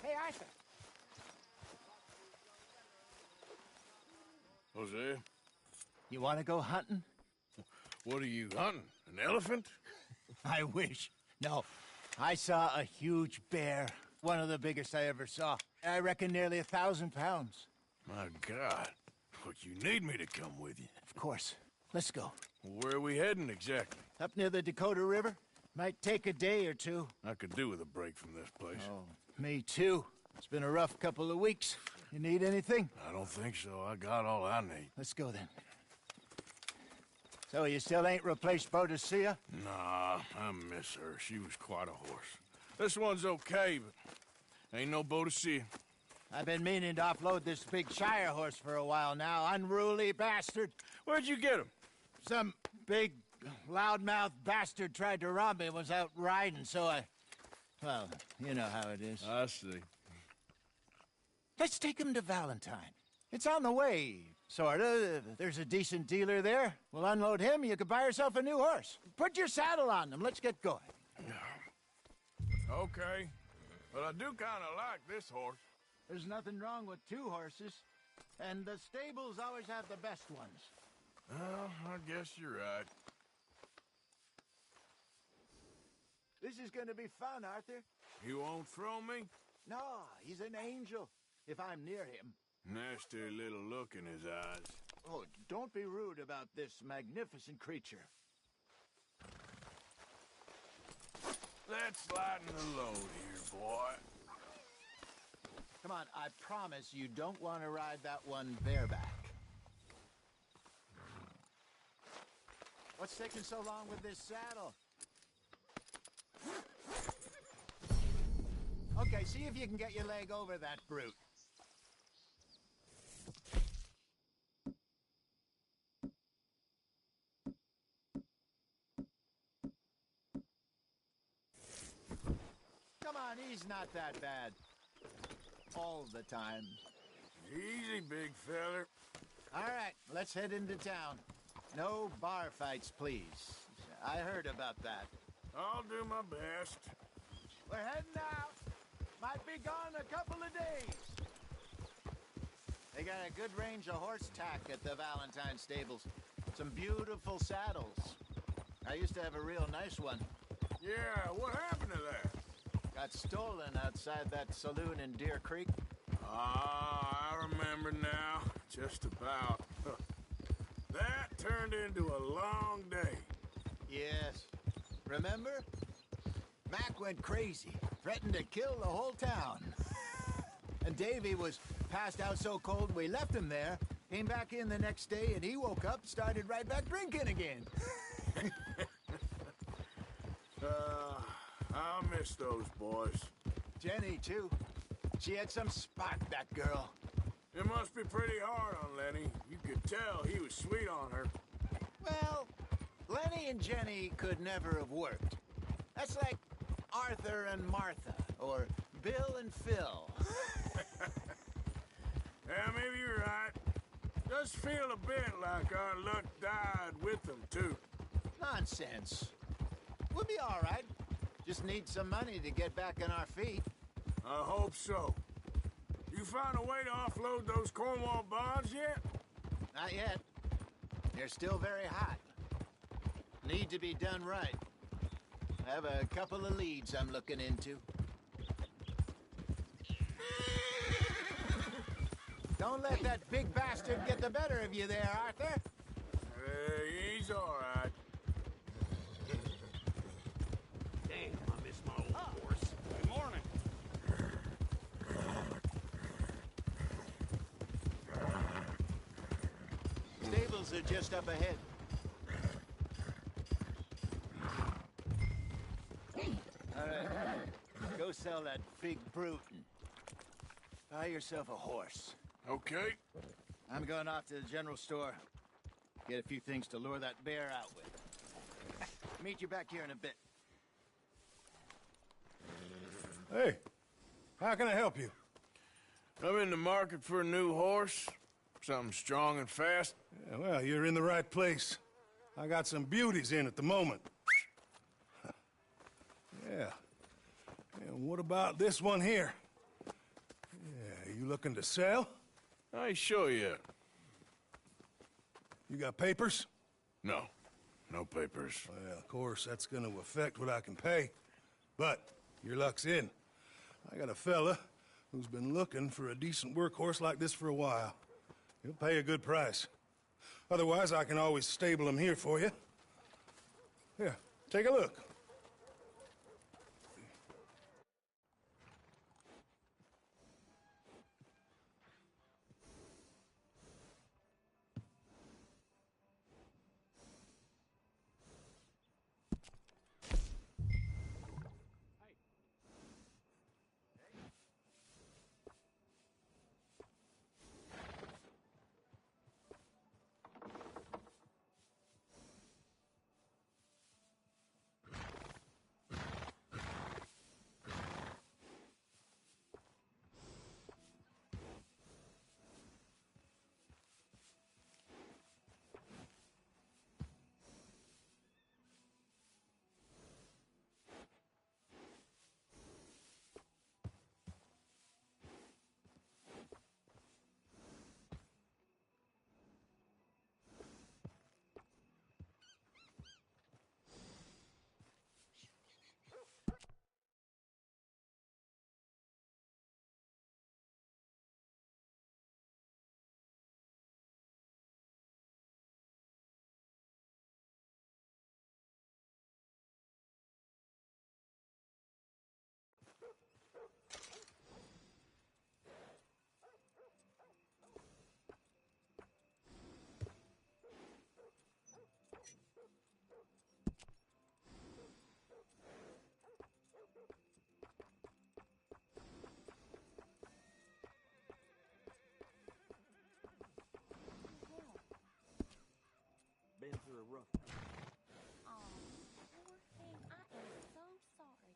Hey, Arthur. Jose, You want to go hunting? what are you hunting? An elephant? I wish. No, I saw a huge bear. One of the biggest I ever saw. I reckon nearly 1,000 pounds. My God. But you need me to come with you. Of course. Let's go. Where are we heading exactly? Up near the Dakota River. Might take a day or two. I could do with a break from this place. Oh, me too. It's been a rough couple of weeks. You need anything? I don't think so. I got all I need. Let's go then. So you still ain't replaced Boadicea? Nah, I miss her. She was quite a horse. This one's okay, but ain't no Boadicea. I've been meaning to offload this big Shire horse for a while now. Unruly bastard. Where'd you get him? Some big, loudmouth bastard tried to rob me and was out riding, so I... Well, you know how it is. I see. Let's take him to Valentine. It's on the way, sorta. There's a decent dealer there. We'll unload him, you could buy yourself a new horse. Put your saddle on them, let's get going. Okay. But I do kind of like this horse. There's nothing wrong with two horses. And the stables always have the best ones. Well, I guess you're right. This is gonna be fun, Arthur. You won't throw me? No, he's an angel, if I'm near him. Nasty little look in his eyes. Oh, don't be rude about this magnificent creature. Let's lighten the load here, boy. Come on, I promise you don't want to ride that one bareback. What's taking so long with this saddle? Okay, see if you can get your leg over that brute. Come on, he's not that bad. All the time. Easy, big feller. All right, let's head into town. No bar fights, please. I heard about that. I'll do my best. We're heading out. Might be gone a couple of days. They got a good range of horse tack at the Valentine stables. Some beautiful saddles. I used to have a real nice one. Yeah, what happened to that? Got stolen outside that saloon in Deer Creek. Ah, I remember now. Just about. That turned into a long day. Yes. Remember? Mac went crazy, threatened to kill the whole town. And Davy was passed out so cold we left him there, came back in the next day, and he woke up, started right back drinking again. I'll miss those boys. Jenny, too. She had some spark, that girl. It must be pretty hard on Lenny. You could tell he was sweet on her. Well, Lenny and Jenny could never have worked. That's like Arthur and Martha, or Bill and Phil. Yeah, maybe you're right. Does feel a bit like our luck died with them, too. Nonsense. We'll be all right. Just need some money to get back on our feet. I hope so. You found a way to offload those Cornwall bonds yet? Not yet. They're still very hot. Need to be done right. I have a couple of leads I'm looking into. Don't let that big bastard get the better of you there, Arthur. He's all right. Damn, I miss my old horse. Good morning. Stables are just up ahead. All right, go sell that big brute and buy yourself a horse. Okay. I'm going off to the general store. Get a few things to lure that bear out with. Meet you back here in a bit. Hey, how can I help you? I'm in the market for a new horse. Something strong and fast. Yeah, well, you're in the right place. I got some beauties in at the moment. Yeah. And what about this one here? Yeah, you looking to sell? I ain't sure yet. You got papers? No. No papers. Well, of course, that's gonna affect what I can pay. But your luck's in. I got a fella who's been looking for a decent workhorse like this for a while. He'll pay a good price. Otherwise, I can always stable him here for you. Here, take a look. Been through a rough. Oh, poor thing. I am so sorry.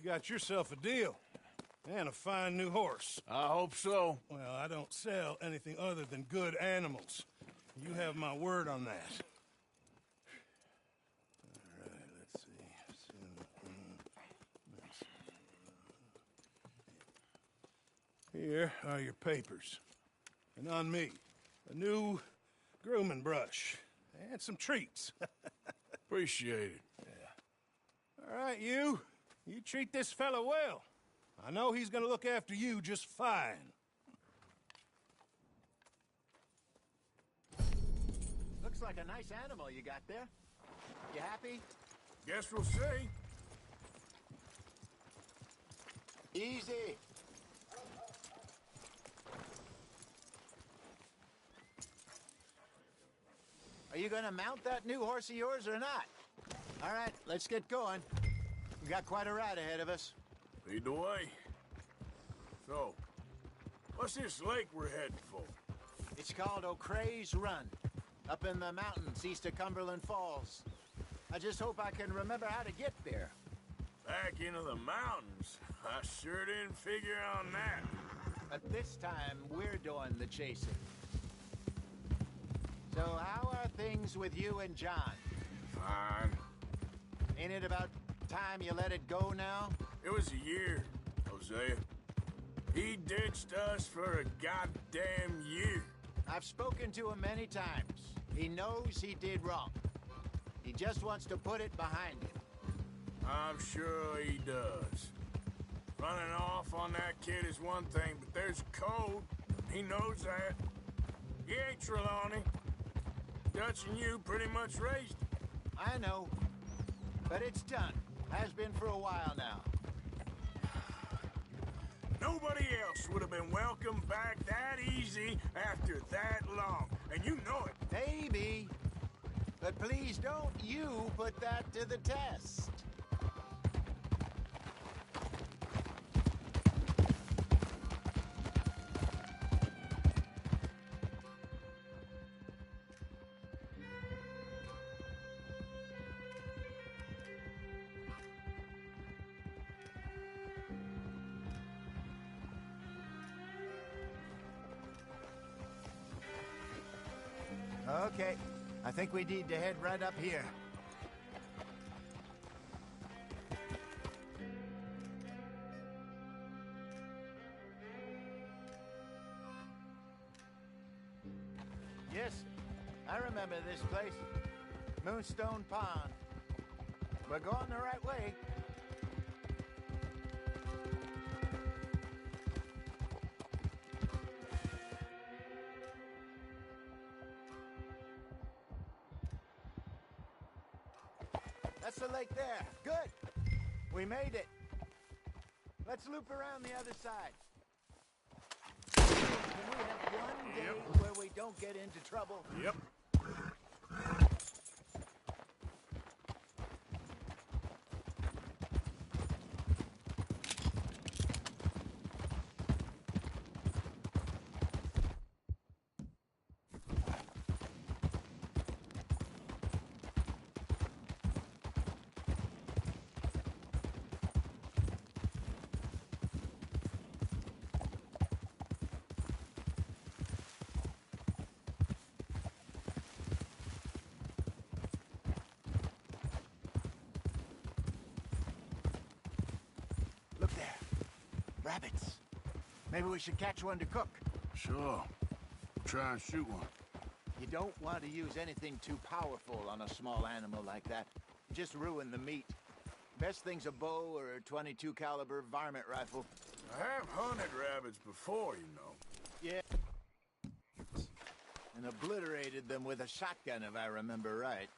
got yourself a deal. And a fine new horse. I hope so. Well, I don't sell anything other than good animals. You have my word on that. All right, let's see. Here are your papers. And on me, a new grooming brush and some treats. Appreciate it. Yeah. All right, you treat this fella well. I know he's gonna look after you just fine. Looks like a nice animal you got there. You happy? Guess we'll see. Easy. Are you gonna mount that new horse of yours or not? All right, let's get going. We got quite a ride ahead of us. Lead the way. So, what's this lake we're heading for? It's called O'Creagh's Run, up in the mountains east of Cumberland Falls. I just hope I can remember how to get there. Back into the mountains? I sure didn't figure on that. But this time, we're doing the chasing. So how are things with you and John? Fine. Ain't it about time you let it go now? It was a year, Hosea. He ditched us for a goddamn year. I've spoken to him many times. He knows he did wrong. He just wants to put it behind him. I'm sure he does. Running off on that kid is one thing, but there's a code. He knows that. He ain't Trelawney. Dutch and you pretty much raised him. I know. But it's done. Has been for a while now. Nobody else would have been welcomed back that easy after that long. And you know it. Maybe. But please don't you put that to the test. Okay, I think we need to head right up here. Yes, I remember this place. Moonstone Pond. We're going the right way. That's the lake there. Good. We made it. Let's loop around the other side. Can we have one day where we don't get into trouble? Yep. Look there. Rabbits. Maybe we should catch one to cook. Sure. Try and shoot one. You don't want to use anything too powerful on a small animal like that. Just ruin the meat. Best thing's a bow or a .22 caliber varmint rifle. I have hunted rabbits before, you know. Yeah. And obliterated them with a shotgun, if I remember right.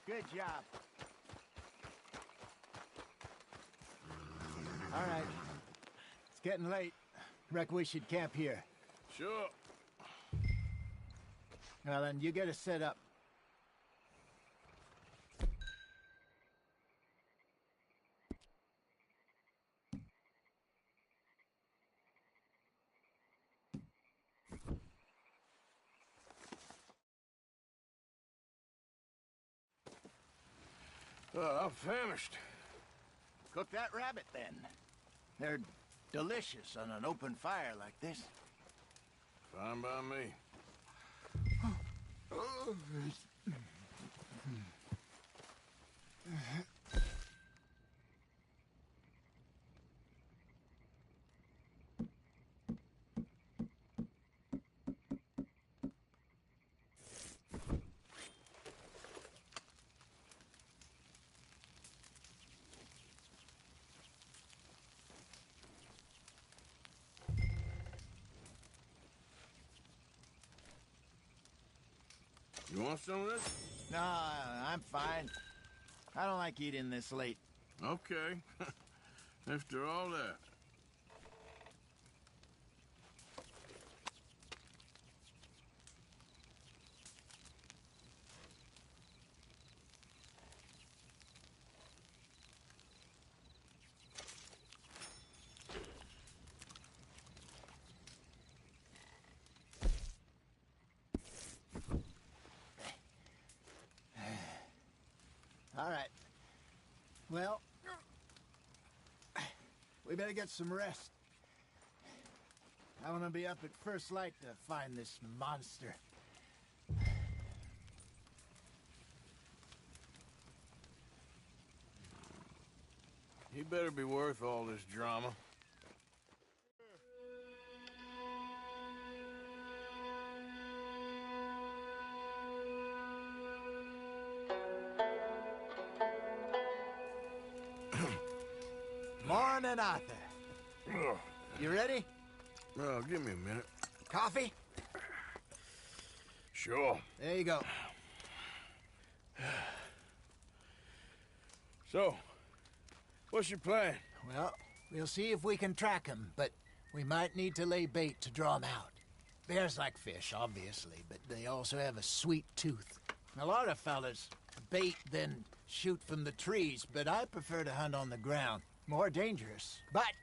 Good job. All right. It's getting late. Reckon we should camp here. Sure. Well, then, you get us set up. I'm famished. Cook that rabbit, then. They're delicious on an open fire like this. Fine by me. You want some of this? No, I'm fine. I don't like eating this late. Okay. After all that. All right. Well, we better get some rest. I want to be up at first light to find this monster. He better be worth all this drama. Morning, Arthur. You ready? Well, give me a minute. Coffee? Sure. There you go. So, what's your plan? Well, we'll see if we can track him, but we might need to lay bait to draw him out. Bears like fish, obviously, but they also have a sweet tooth. A lot of fellas bait, then shoot from the trees, but I prefer to hunt on the ground. More dangerous, but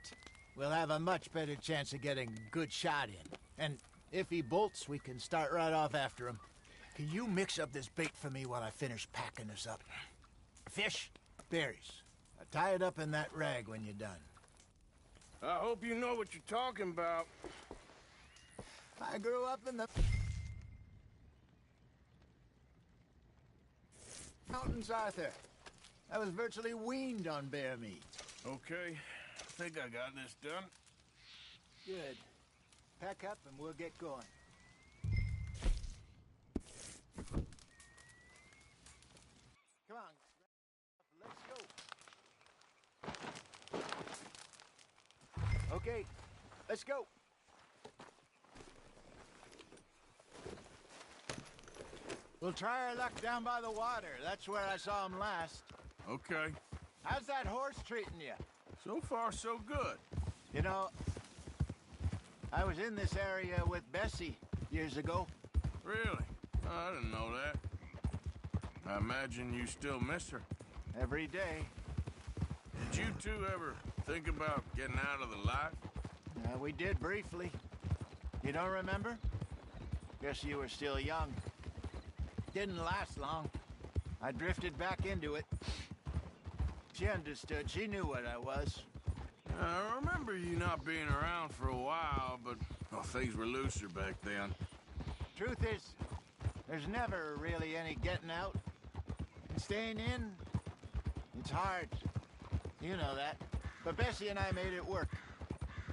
we'll have a much better chance of getting a good shot in. And if he bolts, we can start right off after him. Can you mix up this bait for me while I finish packing this up? Fish, berries. Tie it up in that rag when you're done. I hope you know what you're talking about. I grew up in the mountains, Arthur. I was virtually weaned on bear meat. Okay, I think I got this done. Good. Pack up and we'll get going. Let's go. We'll try our luck down by the water. That's where I saw him last. Okay. How's that horse treating you? So far, so good. You know, I was in this area with Bessie years ago. Really? I didn't know that. I imagine you still miss her. Every day. Did you two ever think about getting out of the life? We did briefly. You don't remember? Guess you were still young. Didn't last long. I drifted back into it. She understood. She knew what I was. I remember you not being around for a while, but things were looser back then. Truth is, there's never really any getting out. And staying in, it's hard. You know that. But Bessie and I made it work.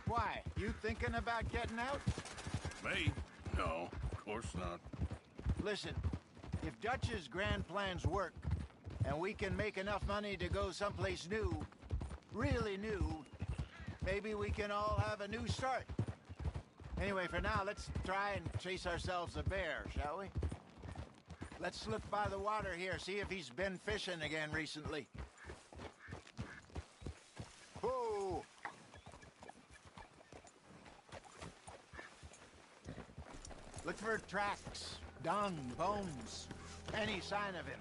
Why? You thinking about getting out? Me? No, of course not. Listen, if Dutch's grand plans work, and we can make enough money to go someplace new, really new, maybe we can all have a new start. Anyway, for now, let's try and chase ourselves a bear, shall we? Let's look by the water here, see if he's been fishing again recently. Whoa! Look for tracks, dung, bones, any sign of him.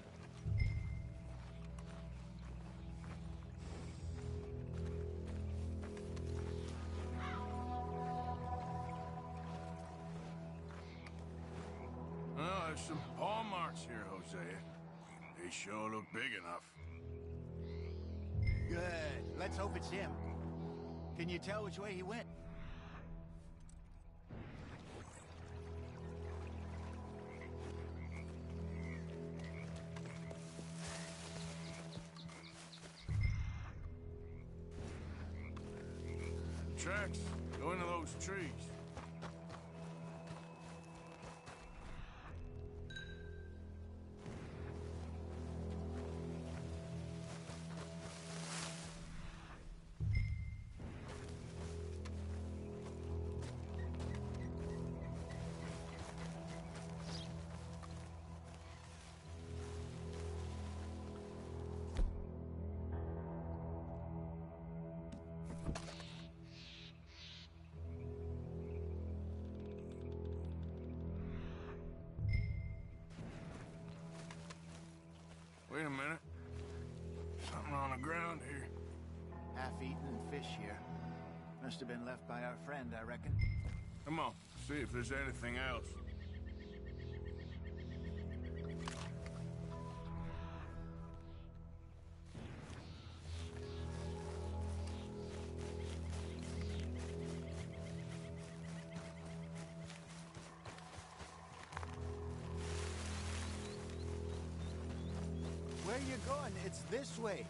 Oh, there's some paw marks here, Jose. They sure look big enough. Good. Let's hope it's him. Can you tell which way he went? Tracks go into those trees. Wait a minute. Something on the ground here. Half-eaten fish here. Must have been left by our friend, I reckon. Come on, see if there's anything else. Where are you going? It's this way.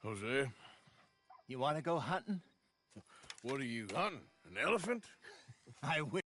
Jose? You want to go hunting? What are you hunting? An elephant? I wish.